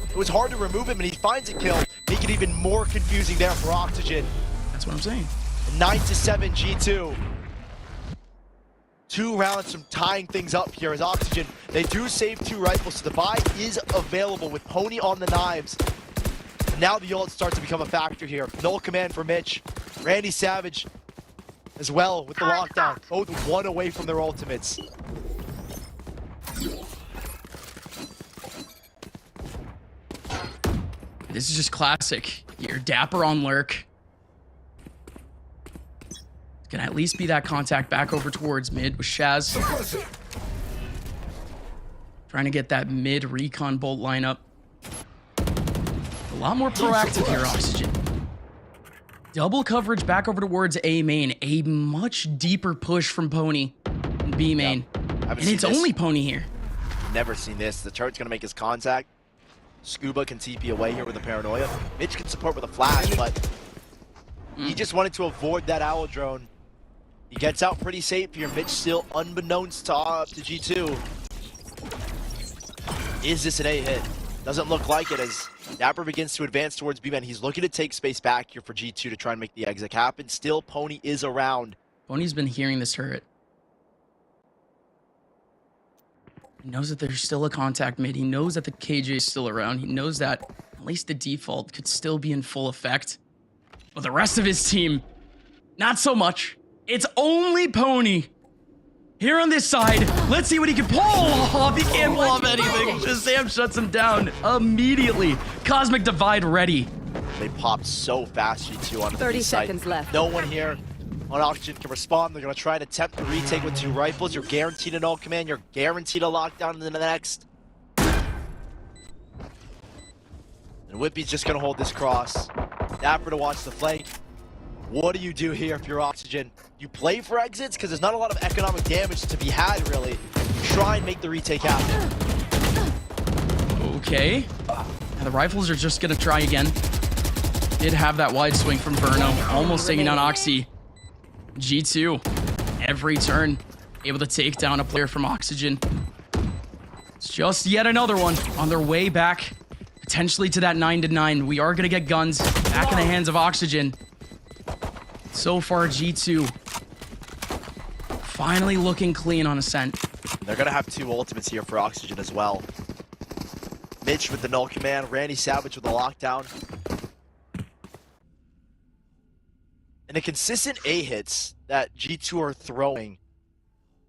It was hard to remove him, and he finds a kill, make it even more confusing there for Oxygen. That's what I'm saying. 9-7 G2. 2 rounds from tying things up here as Oxygen. They do save 2 rifles, so the buy is available with Pony on the knives. Now the ult starts to become a factor here. Null command for Mitch. Randy Savage as well with the lockdown. Both 1 away from their ultimates. This is just classic. You're dapper on lurk. Can at least be that contact back over towards mid with Shaz. Trying to get that mid recon bolt lineup. A lot more proactive here, Oxygen. Double coverage back over towards A main. A much deeper push from Pony in B main. And it's only Pony here. Never seen this. The turret's gonna make his contact. Scuba can TP away here with a paranoia. Mitch can support with a flash, but he just wanted to avoid that owl drone. He gets out pretty safe here. Mitch still unbeknownst to G2. Is this an A hit? Doesn't look like it as Dapper begins to advance towards B-Man. He's looking to take space back here for G2 to try and make the exit happen. Still, Pony is around. Pony's been hearing this turret. He knows that there's still a contact mid. He knows that the KJ is still around. He knows that at least the default could still be in full effect. But the rest of his team, not so much. It's only Pony. Here on this side, let's see what he can pull off. He can't pull off anything. Shazam shuts him down immediately. Cosmic Divide ready. They popped so fast, G2 on the 30 B side. seconds left. No one here on Oxygen can respond. They're going to try and attempt the retake with 2 rifles. You're guaranteed an ult command. You're guaranteed a lockdown in the next. And Whippy's just going to hold this cross. Dapper to watch the flank. What do you do here if you're Oxygen? You play for exits because there's not a lot of economic damage to be had, really. Try and make the retake happen. Okay. Now the rifles are just going to try again. Did have that wide swing from Verno. Almost taking down Oxy. G2, every turn, able to take down a player from Oxygen. It's just yet another one on their way back, potentially to that 9-9. We are going to get guns back in the hands of Oxygen. So far, G2 finally looking clean on Ascent. They're going to have 2 ultimates here for Oxygen as well. Mitch with the null command, Randy Savage with the lockdown. And the consistent A hits that G2 are throwing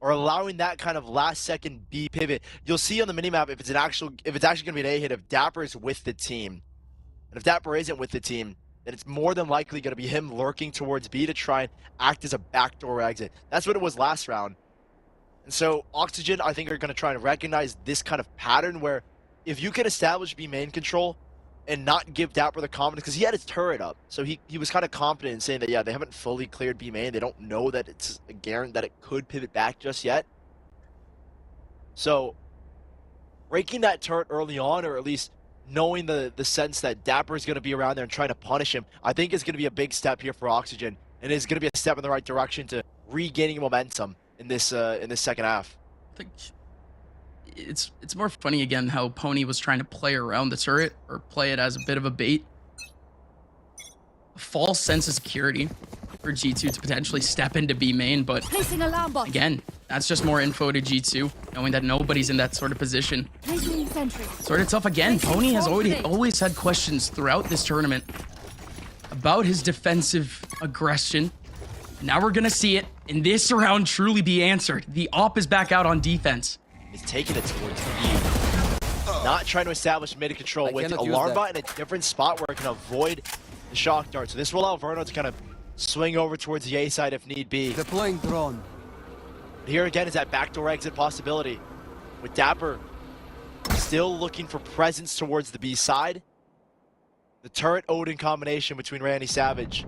or allowing that kind of last second B pivot. You'll see on the minimap if it's actually going to be an A hit if Dapper is with the team. And if Dapper isn't with the team, then it's more than likely going to be him lurking towards B to try and act as a backdoor exit. That's what it was last round. And so Oxygen, I think, are going to try and recognize this kind of pattern where if you can establish B main control and not give Dapper the confidence, because he had his turret up. So he was kind of confident in saying that, yeah, they haven't fully cleared B main. They don't know that it's a guarantee that it could pivot back just yet. So breaking that turret early on, or at least knowing the sense that Dapper is going to be around there and trying to punish him, I think is going to be a big step here for Oxygen. And it's going to be a step in the right direction to regaining momentum in this second half. I think it's more funny again how Pony was trying to play around the turret or play it as a bit of a bait. A false sense of security for G2 to potentially step into B main, but Placing alarm bot. again, that's just more info to G2, knowing that nobody's in that sort of position. Placing sentry. Sort of tough again. Pony has always had questions throughout this tournament about his defensive aggression. Now we're gonna see it in this round truly be answered. The op is back out on defense. He's taking it towards B. Not trying to establish mid control with alarm bot in a different spot where it can avoid the shock dart. So this will allow Verno to kind of swing over towards the A side if need be. Deploying drone. Here again is that backdoor exit possibility. With Dapper still looking for presence towards the B side. The turret Odin combination between Randy Savage.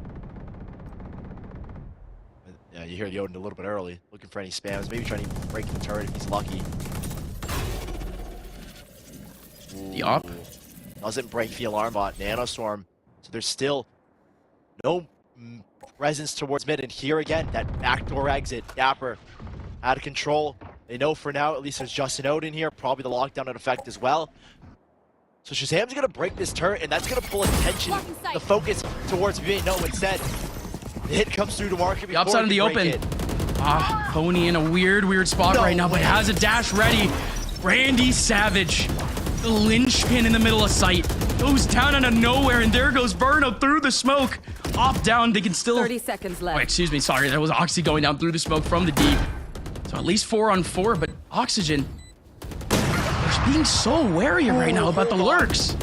Yeah, you hear the Odin a little bit early, looking for any spams, maybe trying to break the turret if he's lucky. The op doesn't break the alarm bot, Nanostorm. So there's still no presence towards mid, and here again, that backdoor exit. Dapper out of control. They know for now, at least there's Justin Odin here, probably the lockdown in effect as well. So Shazam's gonna break this turret, and that's gonna pull attention, the focus towards B. No, instead, the hit comes through to market. The upside in the open. Pony in a weird spot right now, but has a dash ready. Randy Savage, the linchpin in the middle of sight, goes down out of nowhere, and there goes Verno through the smoke. Op down, they can still... 30 seconds left. Oh, excuse me, sorry, that was Oxy going down through the smoke from the deep. So at least 4 on 4, but Oxygen, they're being so wary right now about the lurks.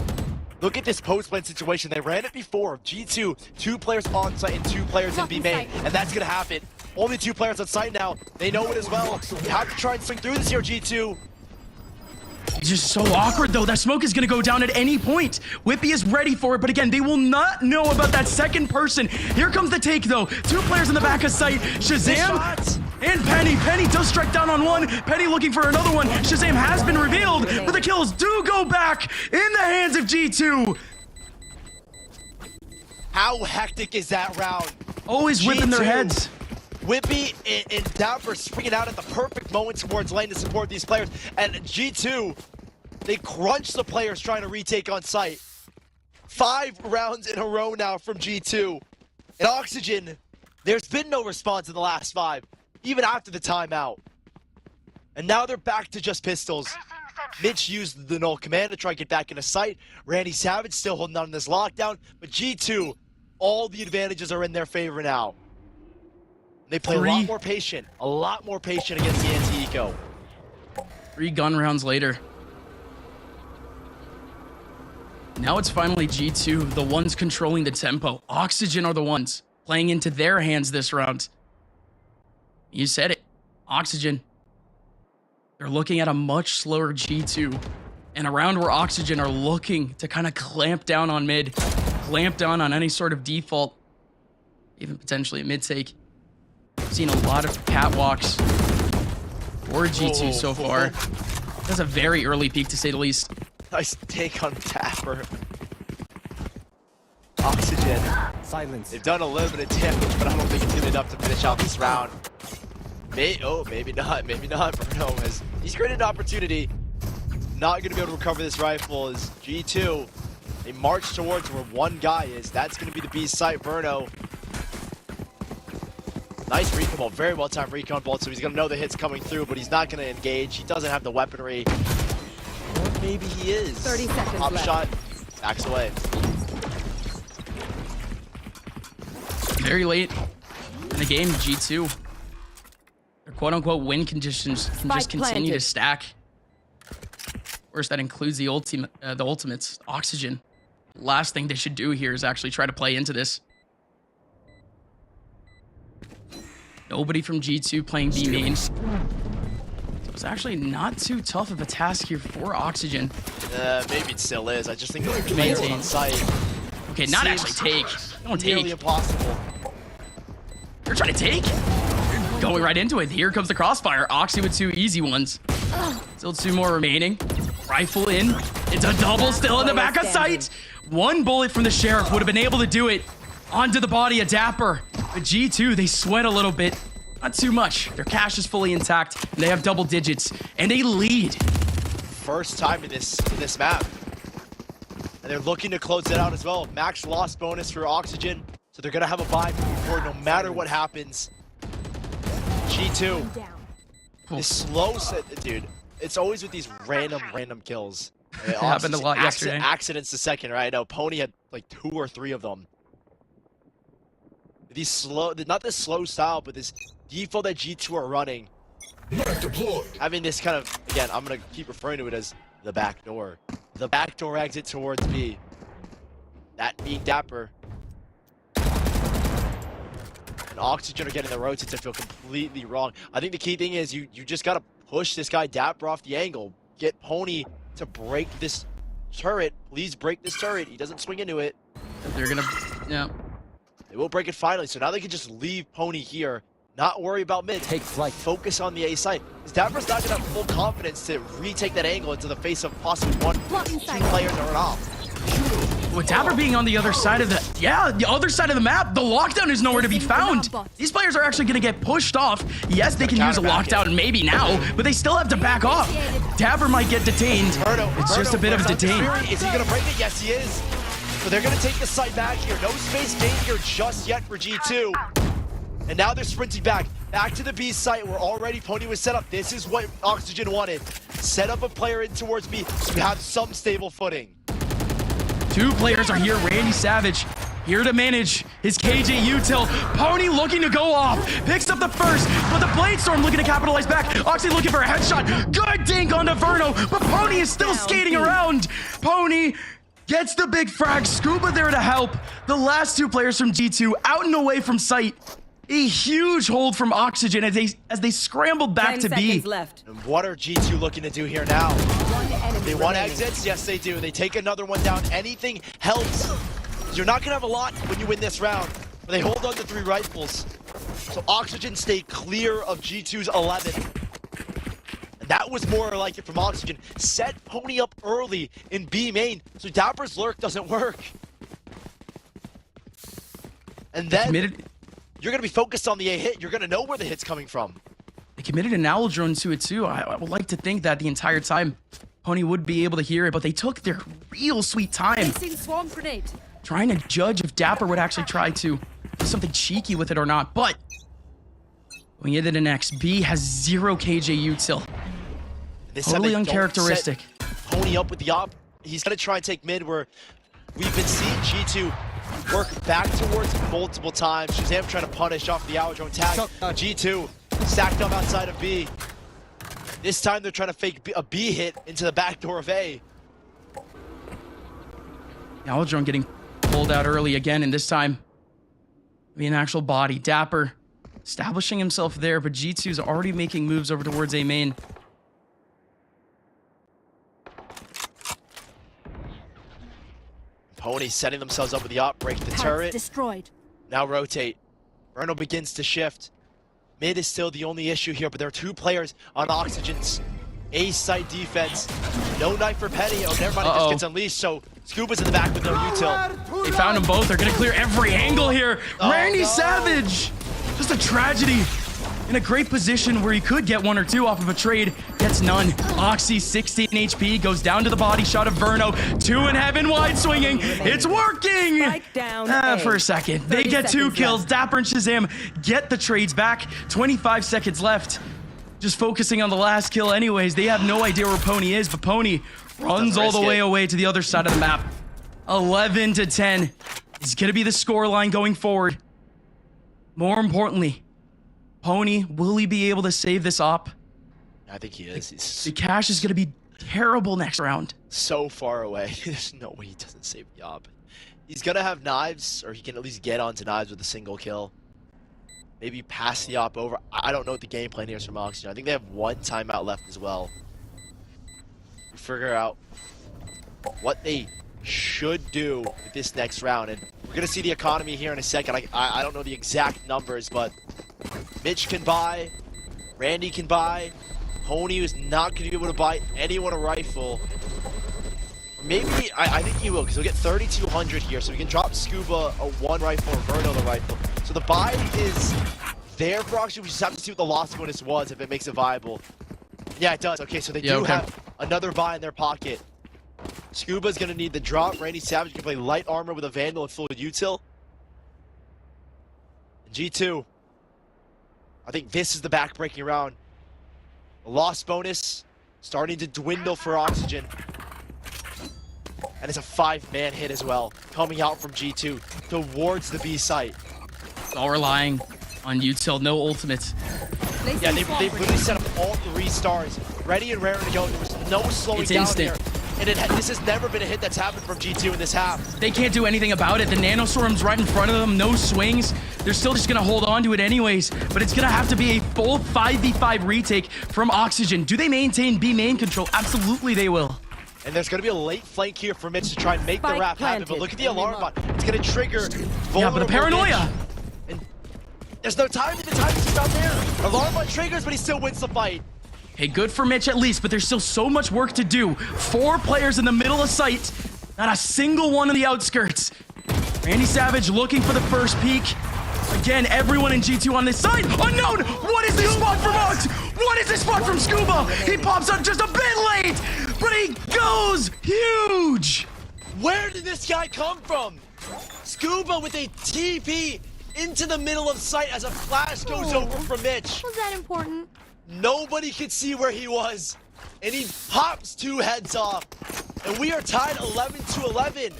Look at this post-plant situation. They ran it before. G2, 2 players on site and 2 players in B main, and that's gonna happen. Only 2 players on site now. They know it as well. You have to try and swing through this here, G2. It's just so awkward, though. That smoke is going to go down at any point. Whippy is ready for it, but again, they will not know about that second person. Here comes the take, though. 2 players in the back of sight. Shazam and Penny. Penny does strike down on one. Penny looking for another one. Shazam has been revealed, but the kills do go back in the hands of G2. How hectic is that round? Always whipping their heads. Whippy and Dapper springing out at the perfect moment towards lane to support these players. And G2, they crunch the players trying to retake on site. 5 rounds in a row now from G2. And Oxygen, there's been no response in the last 5, even after the timeout. And now they're back to just pistols. Mitch used the null command to try and get back into sight. Randy Savage still holding on to this lockdown. But G2, all the advantages are in their favor now. They play a lot more patient against the anti-eco. 3 gun rounds later. Now it's finally G2, the ones controlling the tempo. Oxygen are the ones playing into their hands this round. You said it. Oxygen. They're looking at a much slower G2. And a round where Oxygen are looking to kind of clamp down on mid. Clamp down on any sort of default. Even potentially a mid take. Seen a lot of catwalks for G2 so far. That's a very early peak, to say the least. Nice take on Tapper. Oxygen. Silence. They've done a little bit of damage, but I don't think it's good enough to finish out this round. Maybe not. Bruno he's created an opportunity. Not going to be able to recover this rifle as G2. They march towards where one guy is. That's going to be the B site, Bruno. Nice recon ball, very well timed recon ball, so he's gonna know the hit's coming through, but he's not gonna engage. He doesn't have the weaponry. Or maybe he is. 30 seconds Pop left. shot, backs away. Very late in the game, G2. Their quote-unquote win conditions can just continue to stack. Of course, that includes the ultimates, Oxygen. Last thing they should do here is actually try to play into this. Nobody from G2 playing B main. So it's actually not too tough of a task here for Oxygen. Maybe it still is. I just think they're maintain on site. Okay, not actually take. Don't take. Nearly impossible. They're trying to take. Going right into it. Here comes the crossfire. Oxy with 2 easy ones. Still 2 more remaining. Rifle in. It's a double still in the back of sight. 1 bullet from the Sheriff would have been able to do it. Onto the body of Dapper. But G2, they sweat a little bit. Not too much. Their cash is fully intact, and they have double digits, and they lead. First time in this map. And they're looking to close it out as well. Max loss bonus for Oxygen, so they're gonna have a buy forward no matter what happens. G2. This slow set, dude. It's always with these random kills. It happened a lot yesterday. Accidents the second, right? I know Pony had like 2 or 3 of them. These slow, not this slow style, but this default that G2 are running. Having this kind of, again, I'm going to keep referring to it as the back door. The back door exit towards B. That being Dapper. And Oxygen are getting the rotates to feel completely wrong. I think the key thing is you just got to push this guy Dapper off the angle. Get Pony to break this turret. Please break this turret. He doesn't swing into it. They're gonna, yeah. They will break it finally, so now they can just leave Pony here, not worry about mid. Take flight. Focus on the A site. Because Dapper's not going to have full confidence to retake that angle into the face of possibly 1-2 players that run off. With Dapper being on the other side of the other side of the map, the lockdown is nowhere to be found. These players are actually gonna get pushed off. Yes, they can use a lockdown maybe now, but they still have to back off. Dapper might get detained. It's just a bit of a detain. Is he gonna break it? Yes, he is. So they're gonna take the site back here. No space gained here just yet for G2. And now they're sprinting back to the B site where already Pony was set up. This is what Oxygen wanted. Set up a player in towards B so we have some stable footing. 2 players are here. Randy Savage here to manage his KJ util. Pony looking to go off. Picks up the first, but the Bladestorm looking to capitalize back. Oxy looking for a headshot. Good dink onto Verno, but Pony is still skating around. Pony gets the big frag. Scuba there to help. The last 2 players from G2 out and away from sight. A huge hold from Oxygen as they scrambled back 10 to B. seconds left. And what are G2 looking to do here now? One enemy They want remaining. exits? Yes, they do. They take another one down. Anything helps. You're not going to have a lot when you win this round. But they hold on to 3 rifles. So Oxygen stay clear of G2's 11. And that was more like it from Oxygen. Set Pony up early in B main. So Dapper's lurk doesn't work. And then you're going to be focused on the A hit. You're going to know where the hit's coming from. They committed an owl drone to it too. I would like to think that the entire time Pony would be able to hear it, but they took their real sweet time Placing swarm grenade. trying to judge if Dapper would actually try to do something cheeky with it or not. But going into the next, B has 0 KJ util. This time Totally they don't uncharacteristic. set Pony up with the op. He's going to try and take mid where we've been seeing G2 work back towards multiple times. Shazam trying to punish off the hour drone tag. G2 stacked up outside of B. This time they're trying to fake a B hit into the back door of A. The owl drone getting pulled out early again, and this time be an actual body. Dapper establishing himself there, but G2's already making moves over towards A main. Pony setting themselves up with the op, break the Turret turret. destroyed. Now rotate. Verno begins to shift. Mid is still the only issue here, but there are 2 players on Oxygen's A site defense. No knife for Penny. Oh, never mind, it just gets unleashed. So Scuba's in the back with no util. They found them both. They're gonna clear every angle here. Oh, Randy no. Savage, just a tragedy. In a great position where he could get 1 or 2 off of a trade, gets none. Oxy, 16 HP, goes down to the body shot of Verno. 2 in heaven, wide swinging. It's working! Spike down A. For a second. They 30 get 2 seconds kills. left. Dapper and Shazam get the trades back. 25 seconds left. Just focusing on the last kill anyways. They have no idea where Pony is, but Pony runs all the way away to the other side of the map. 11-10 is going to be the scoreline going forward. More importantly, Pony, will he be able to save this op? I think he is. He's The cash is going to be terrible next round. so far away. There's no way he doesn't save the op. He's gonna have knives, or he can at least get onto knives with a single kill. Maybe pass the op over. I don't know what the game plan here is from Oxygen. I think they have 1 timeout left as well. Figure out what they should do with this next round, and we're gonna see the economy here in a second. I don't know the exact numbers, but Mitch can buy, Randy can buy, Pony is not gonna be able to buy anyone a rifle. Maybe, I think he will, because he'll get 3,200 here, so we can drop Scuba a 1 rifle or Verno the rifle. So the buy is there for Oxygen. We just have to see what the loss bonus was, if it makes it viable. Yeah, it does. Okay, so they do have another buy in their pocket. Scuba's gonna need the drop. Randy Savage can play light armor with a Vandal and full util. G2. I think this is the back-breaking round. The loss bonus starting to dwindle for Oxygen. And it's a 5-man hit as well, coming out from G2 towards the B site. It's all relying on util, no ultimates. Placing Yeah, they swarm literally grenade. set up all 3 stars, ready and raring to go. There was no slowing It's down instant. here. And this has never been a hit that's happened from G2 in this half. They can't do anything about it. The nanostorm's right in front of them, no swings. They're still just gonna hold on to it anyways, but it's gonna have to be a full 5v5 retake from Oxygen. Do they maintain B main control? Absolutely they will. And there's going to be a late flank here for Mitch to try and make the Spike wrap happen. But planted. look at the alarm bot. It's going to trigger Yeah, vulnerable but the paranoia. Mitch. And there's no time. The time is out there. Alarm bot triggers, but he still wins the fight. Hey, good for Mitch at least, but there's still so much work to do. 4 players in the middle of sight, not a single one on the outskirts. Randy Savage looking for the first peek. Again, everyone in G2 on this side. Unknown! What is this spot from Ox? What is this spot from Scuba? He pops up just a bit late, but he goes huge. Where did this guy come from? Scuba with a TP into the middle of sight as a flash goes over from Mitch. Was that important? Nobody could see where he was. And he pops 2 heads off. And we are tied 11-11.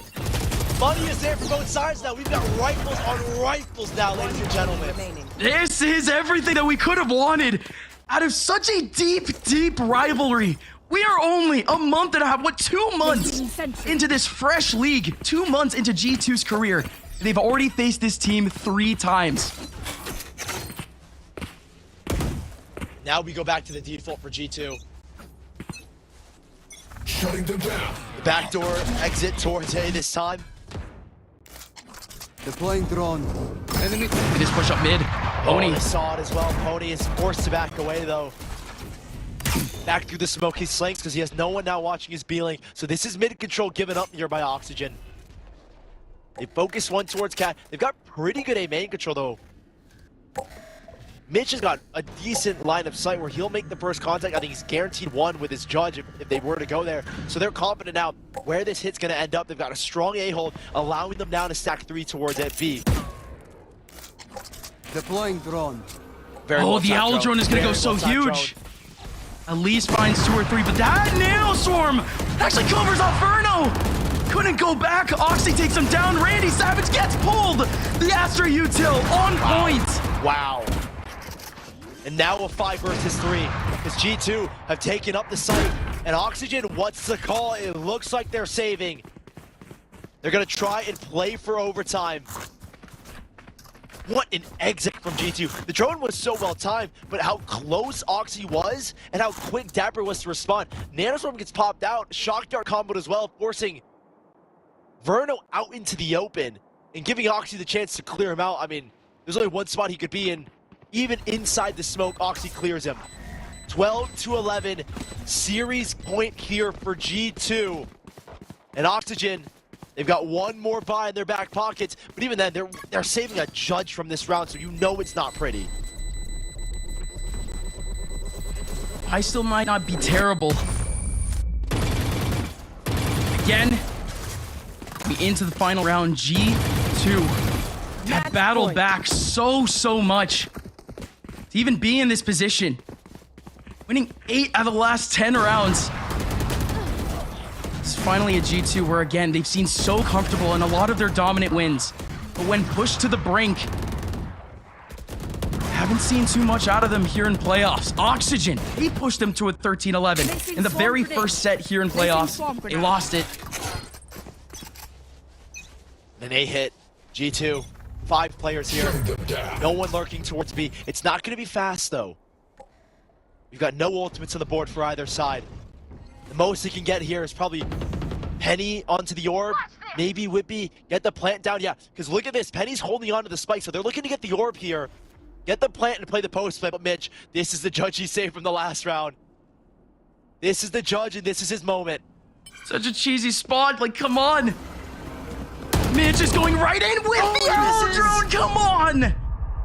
Money is there for both sides now. We've got rifles on rifles now, ladies and gentlemen. This is everything that we could have wanted out of such a deep, deep rivalry. We are only a month and a half, 2 months into this fresh league, 2 months into G2's career. They've already faced this team 3 times. Now we go back to the default for G2. Shutting them down. The backdoor exit towards A this time. Deploying drone. Enemy. They just push up mid. Pony. They saw it as well. Pony is forced to back away though. Back through the smoke he slinks because he has no one now watching his B-Link. So this is mid control given up here by Oxygen. They focus one towards Cat. They've got pretty good A main control though. Mitch has got a decent line of sight where he'll make the first contact. I think he's guaranteed one with his judge if they were to go there. So they're confident now where this hit's going to end up. They've got a strong A hold, allowing them now to stack 3 towards at B. Deploying drone. Very Oh, well the timed owl drone is going to go so Very well timed huge. At least finds 2 or 3, but that nail swarm actually covers off Verno. Couldn't go back. Oxy takes him down. Randy Savage gets pulled. The Astra util on point. drone. Wow. And now a 5 versus 3 because G2 have taken up the site. And Oxygen, what's the call? It looks like they're saving. They're going to try and play for overtime. What an exit from G2. The drone was so well timed, but how close Oxy was and how quick Dapper was to respond. Nanoswarm gets popped out, Shock Dart comboed as well, forcing Verno out into the open and giving Oxy the chance to clear him out. I mean, there's only one spot he could be in. Even inside the smoke, Oxy clears him. 12-11, series point here for G2. And Oxygen, they've got one more buy in their back pockets, but even then, they're saving a judge from this round, so you know it's not pretty. I still might not be terrible. Again, we into the final round. G2 have battled back so much to even be in this position. Winning 8 out of the last 10 rounds. It's finally a G2 where, again, they've seen so comfortable in a lot of their dominant wins. But when pushed to the brink, haven't seen too much out of them here in playoffs. Oxygen, they pushed them to a 13-11 in the very first set here in playoffs. They lost it. Then they hit G2. 5 players here. No one lurking towards B. It's not going to be fast, though. We've got no ultimates on the board for either side. The most he can get here is probably Penny onto the orb. Maybe Whippy get the plant down. Yeah, because look at this. Penny's holding on to the spike, so they're looking to get the orb here. Get the plant and play the post play. But Mitch, this is the judge he saved from the last round. This is the judge, and this is his moment. Such a cheesy spot. Like, come on. Mitch is going right in with the arrow drone. Come on.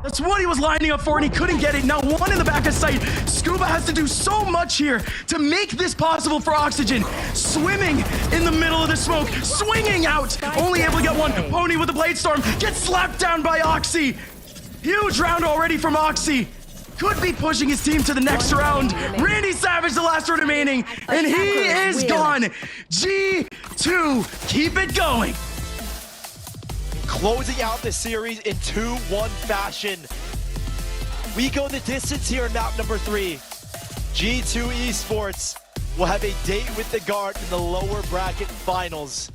That's what he was lining up for, and he couldn't get it. Now 1 in the back of sight. Scuba has to do so much here to make this possible for Oxygen. Swimming in the middle of the smoke, swinging out. Only able to get 1. Pony with the Blade Storm gets slapped down by Oxy. Huge round already from Oxy. Could be pushing his team to the next round. Randy Savage, the last one remaining, and he is gone. G2, keep it going. Closing out the series in 2-1 fashion. We go the distance here in map number 3. G2 Esports will have a date with the guard in the lower bracket finals.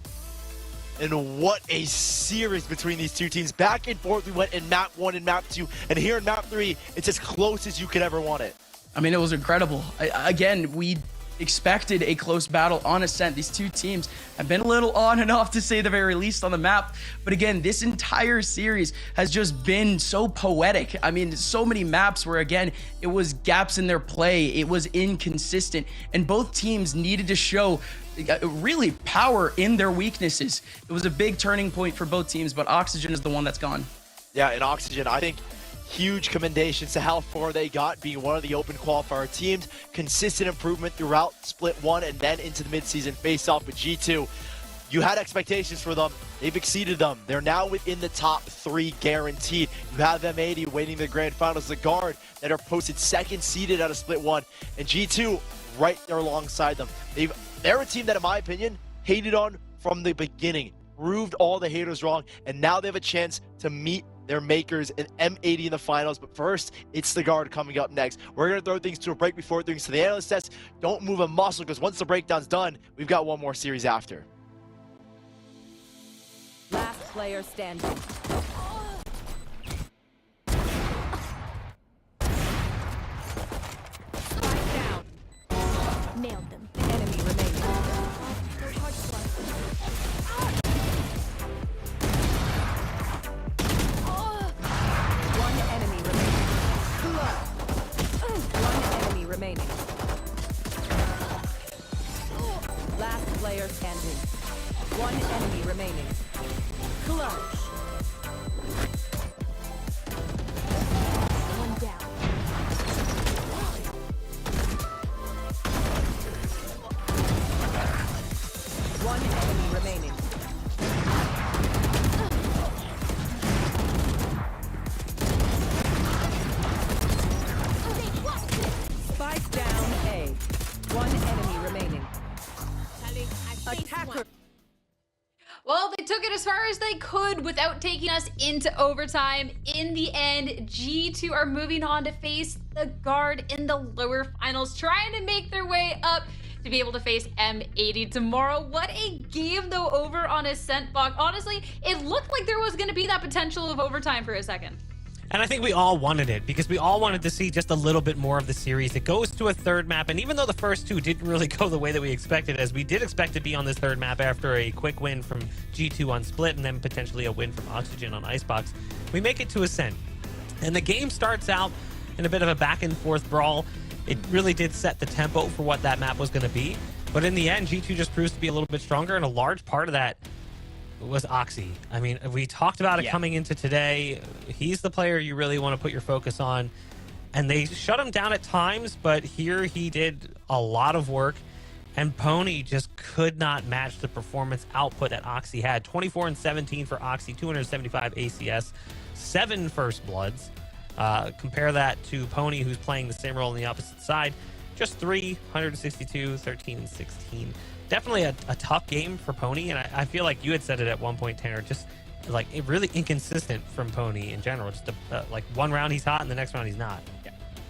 And what a series between these two teams. Back and forth we went in map 1 and map 2. And here in map 3, it's as close as you could ever want it. I mean, it was incredible. Again, we expected a close battle on Ascent. These two teams have been a little on and off, to say the very least, on the map. But again, this entire series has just been so poetic. I mean, so many maps where, again, it was gaps in their play. It was inconsistent. And both teams needed to show really power in their weaknesses. It was a big turning point for both teams, but Oxygen is the one that's gone. Yeah, and Oxygen, I think, huge commendations to how far they got being one of the open qualifier teams. Consistent improvement throughout split 1 and then into the mid-season face-off with G2. You had expectations for them. They've exceeded them. They're now within the top 3 guaranteed. You have M80 waiting the grand finals. The guard that are posted 2nd seeded out of split 1. And G2 right there alongside them. They're a team that, in my opinion, hated on from the beginning. Proved all the haters wrong. And now they have a chance to meet their makers in M80 in the finals. But first, it's the guard coming up next. We're going to throw things to a break before things to the analyst test. Don't move a muscle, because once the breakdown's done, we've got one more series after. Last player standing. Nailed them. Enemy remaining. One enemy remaining. One enemy remaining. Last player standing. One enemy remaining. Clutch. One down. One enemy remaining. Spike down A. One enemy remaining. Attacker. Well, they took it as far as they could without taking us into overtime. In the end, G2 are moving on to face the Guard in the lower finals, trying to make their way up to be able to face M80 tomorrow. What a game, though, over on Ascent Box. Honestly, it looked like there was going to be that potential of overtime for a second. And I think we all wanted it because we all wanted to see just a little bit more of the series. It goes to a third map, and even though the first two didn't really go the way that we expected, as we did expect to be on this third map after a quick win from G2 on Split and then potentially a win from Oxygen on Icebox, we make it to Ascent. And the game starts out in a bit of a back and forth brawl. It really did set the tempo for what that map was going to be. But in the end, G2 just proves to be a little bit stronger, and a large part of that was Oxy. I mean, we talked about it coming into today. He's the player you really want to put your focus on. And they shut him down at times, but here he did a lot of work. And Pony just could not match the performance output that Oxy had. 24 and 17 for Oxy, 275 ACS, 7 First Bloods. Compare that to Pony, who's playing the same role on the opposite side. Just 3, 162, 13, and 16. Definitely a tough game for Pony, and I feel like you had said it at one point, Tanner, just like it really inconsistent from Pony in general. Just like one round he's hot and the next round he's not.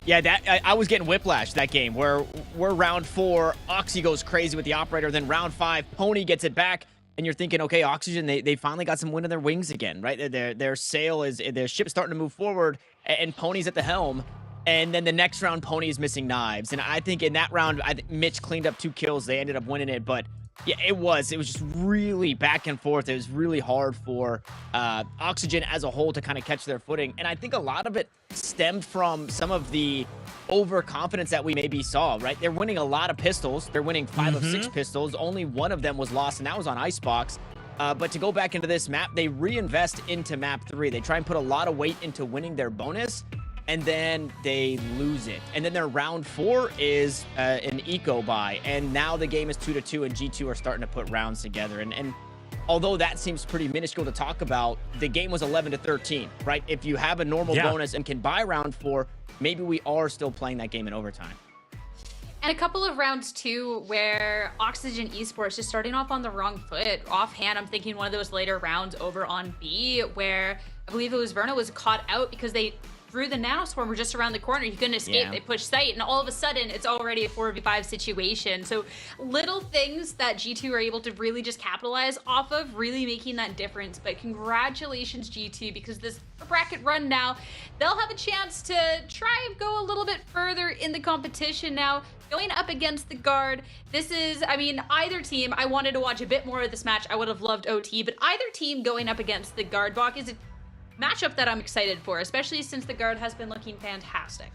Yeah, that I was getting whiplash that game where we're round 4, Oxy goes crazy with the operator, then round 5, Pony gets it back, and you're thinking, okay, Oxygen, they finally got some wind in their wings again, right? Their sail is, their ship's starting to move forward, and Pony's at the helm. And then the next round, Pony is missing knives. And I think in that round, Mitch cleaned up 2 kills. They ended up winning it. But yeah, it was just really back and forth. It was really hard for Oxygen as a whole to kind of catch their footing. And I think a lot of it stemmed from some of the overconfidence that we maybe saw, right? They're winning a lot of pistols. They're winning 5 of 6 pistols. Only one of them was lost, and that was on Icebox. But to go back into this map, they reinvest into map 3. They try and put a lot of weight into winning their bonus, and then they lose it. And then their round 4 is an eco buy. And now the game is 2-2, and G2 are starting to put rounds together. And although that seems pretty minuscule to talk about, the game was 11-13, right? If you have a normal bonus and can buy round 4, maybe we are still playing that game in overtime. And a couple of rounds too where Oxygen Esports just starting off on the wrong foot. Offhand, I'm thinking one of those later rounds over on B where I believe it was Verno was caught out because they threw the nanoswarm were just around the corner. He couldn't escape. Yeah. They pushed sight, and all of a sudden, it's already a 4v5 situation. So little things that G2 are able to really just capitalize off of, really making that difference. But congratulations, G2, because this bracket run now, they'll have a chance to try and go a little bit further in the competition now. Going up against the Guard, this is, I mean, either team, I wanted to watch a bit more of this match. I would have loved OT, but either team going up against the Guard, Bach, is a matchup that I'm excited for, especially since the Guard has been looking fantastic.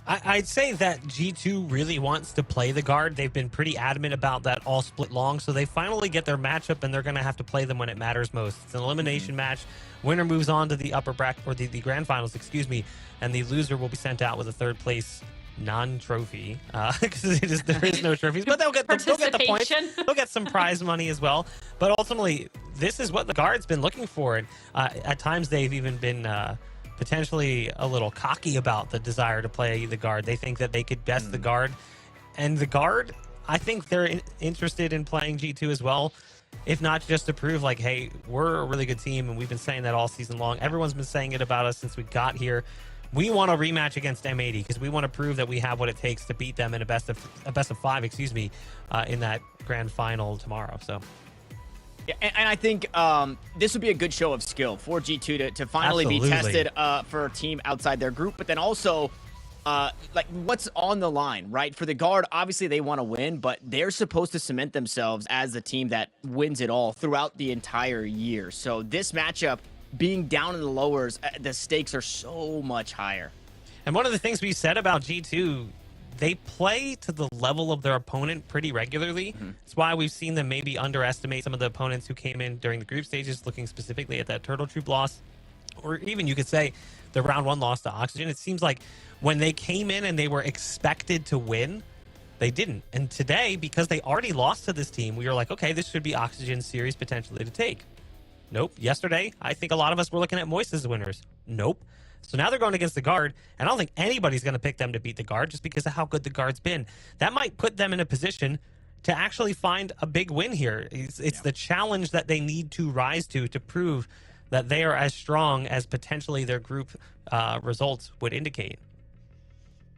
I'd say that G2 really wants to play the Guard. They've been pretty adamant about that all split long, so they finally get their matchup, and they're going to have to play them when it matters most. It's an elimination match. Winner moves on to the upper bracket, or the grand finals, excuse me, and the loser will be sent out with a third place non-trophy because there is no trophies, but they'll get the points. They'll get some prize money as well. But ultimately, this is what the Guard's been looking for, and at times they've even been potentially a little cocky about the desire to play the Guard. They think that they could best the Guard, and the Guard, I think they're interested in playing G2 as well, if not just to prove like, hey, we're a really good team, and we've been saying that all season long. Everyone's been saying it about us since we got here. We want a rematch against M80 because we want to prove that we have what it takes to beat them in a best of 5, excuse me, in that grand final tomorrow. So, yeah, and I think this would be a good show of skill for G2 to finally be tested for a team outside their group, but then also like what's on the line, right? For the guard, obviously they want to win, but they're supposed to cement themselves as the team that wins it all throughout the entire year. So this matchup being down in the lowers, the stakes are so much higher. And one of the things we said about G2, they play to the level of their opponent pretty regularly. That's why we've seen them maybe underestimate some of the opponents who came in during the group stages, looking specifically at that Turtle Troop loss. Or even you could say the round 1 loss to Oxygen. It seems like when they came in and they were expected to win, they didn't. And today, because they already lost to this team, we were like, okay, this should be Oxygen's series potentially to take. Nope. Yesterday, I think a lot of us were looking at Moist as winners. Nope. So now they're going against the guard, and I don't think anybody's going to pick them to beat the guard just because of how good the guard's been. That might put them in a position to actually find a big win here. It's the challenge that they need to rise to prove that they are as strong as potentially their group results would indicate.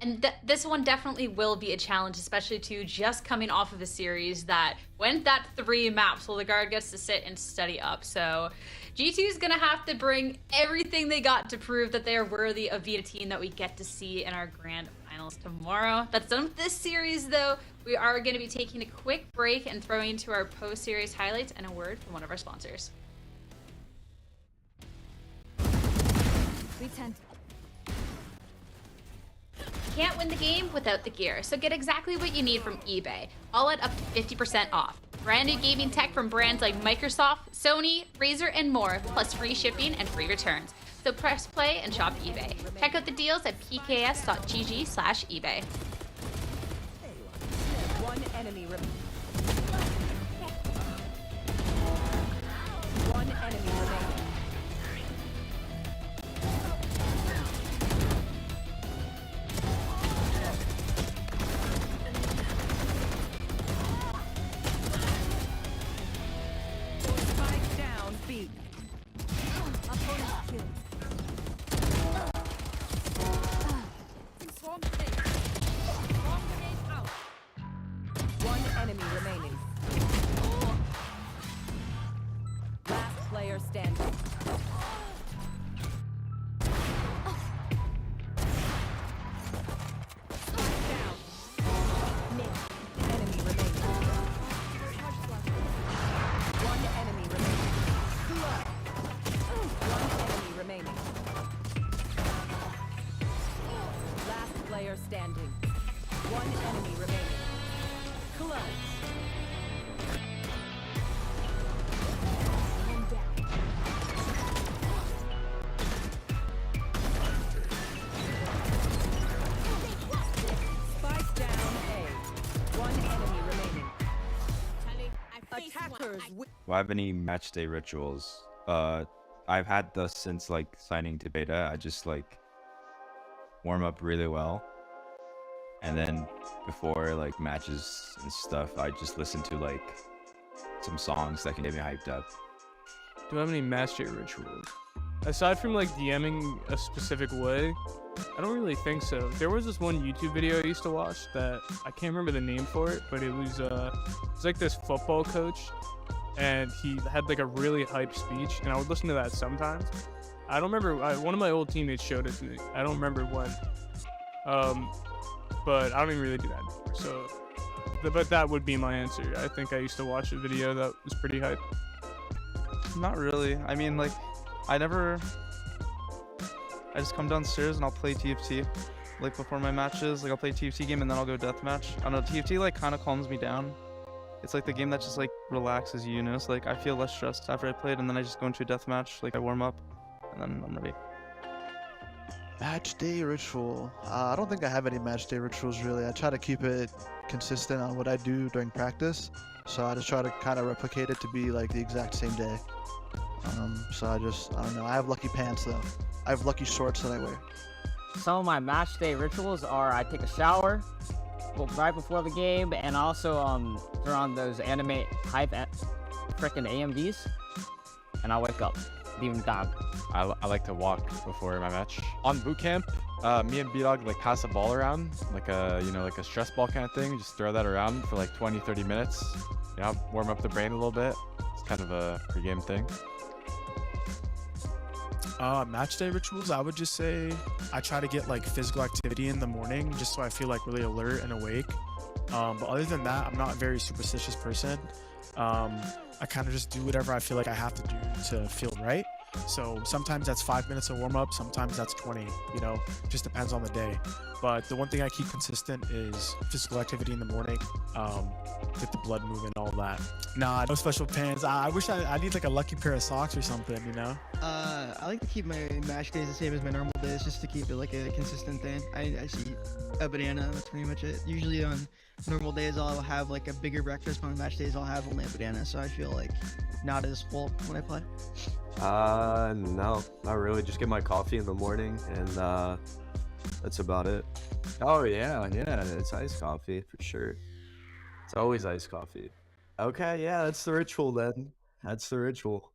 And this one definitely will be a challenge, especially to just coming off of a series that went that 3 maps while the guard gets to sit and study up. So G2 is going to have to bring everything they got to prove that they are worthy of being a team that we get to see in our grand finals tomorrow. That's done with this series, though. We are going to be taking a quick break and throwing to our post-series highlights and a word from one of our sponsors. We tend. Can't win the game without the gear, so get exactly what you need from eBay. All at up to 50% off. Brand new gaming tech from brands like Microsoft, Sony, Razer, and more, plus free shipping and free returns. So press play and shop eBay. Check out the deals at pks.gg/eBay. One enemy remaining. One enemy remaining. Spike down B. Opponent killed. Swarm grenade. Swarm grenade out. One enemy remaining. Last player standing. Down. Mid. Enemy remaining. One enemy remaining. One enemy remaining. Last player standing. One enemy remaining. Clutch. Spike down A. One enemy remaining. Attackers win. Do I have any match day rituals? I've had this since like signing to beta. I just like warm up really well, and then before like matches and stuff, I just listen to like some songs that can get me hyped up. Do I have any match day rituals? Aside from like DMing a specific way, I don't really think so. There was this one YouTube video I used to watch that I can't remember the name for it, but it was like this football coach, and he had like a really hype speech, and I would listen to that sometimes. I don't remember. One of my old teammates showed it to me. I don't remember when, but I don't even really do that anymore. So, but that would be my answer. I think I used to watch a video that was pretty hype. Not really. I mean, like, I just come downstairs and I'll play TFT, like, before my matches. Like, I'll play TFT game and then I'll go deathmatch. I don't know, TFT, like, kind of calms me down. It's, like, the game that just, like, relaxes you, you know? So, like, I feel less stressed after I played, and then I just go into a deathmatch. Like, I warm up, and then I'm ready. Match day ritual. I don't think I have any match day rituals, really. I try to keep it consistent on what I do during practice. So I just try to kind of replicate it to be, like, the exact same day. So I don't know. I have lucky pants, though. I have lucky shorts that I wear. Some of my match day rituals are I take a shower right before the game, and also turn on those anime hype frickin' AMVs, and I wake up, leave them down. I like to walk before my match. On boot camp, me and B-Dog like pass a ball around, like a like a stress ball kind of thing. Just throw that around for like 20-30 minutes. Warm up the brain a little bit. It's kind of a pregame thing. Match day rituals, I would just say I try to get like physical activity in the morning just so I feel like really alert and awake. But other than that, I'm not a very superstitious person. I kind of just do whatever I feel like I have to do to feel right. So sometimes that's 5 minutes of warm up, sometimes that's 20, you know, just depends on the day. But the one thing I keep consistent is physical activity in the morning, get the blood moving, all that. Nah, no special pants. I wish I need like a lucky pair of socks or something, you know? I like to keep my match days the same as my normal days, just to keep it like a consistent thing. I just eat a banana, that's pretty much it. Usually on normal days I'll have like a bigger breakfast, but on match days I'll have only a banana, so I feel like not as full when I play. No, not really. Just get my coffee in the morning, and that's about it. Oh yeah, it's iced coffee for sure. It's always iced coffee. Okay, yeah, that's the ritual then. That's the ritual.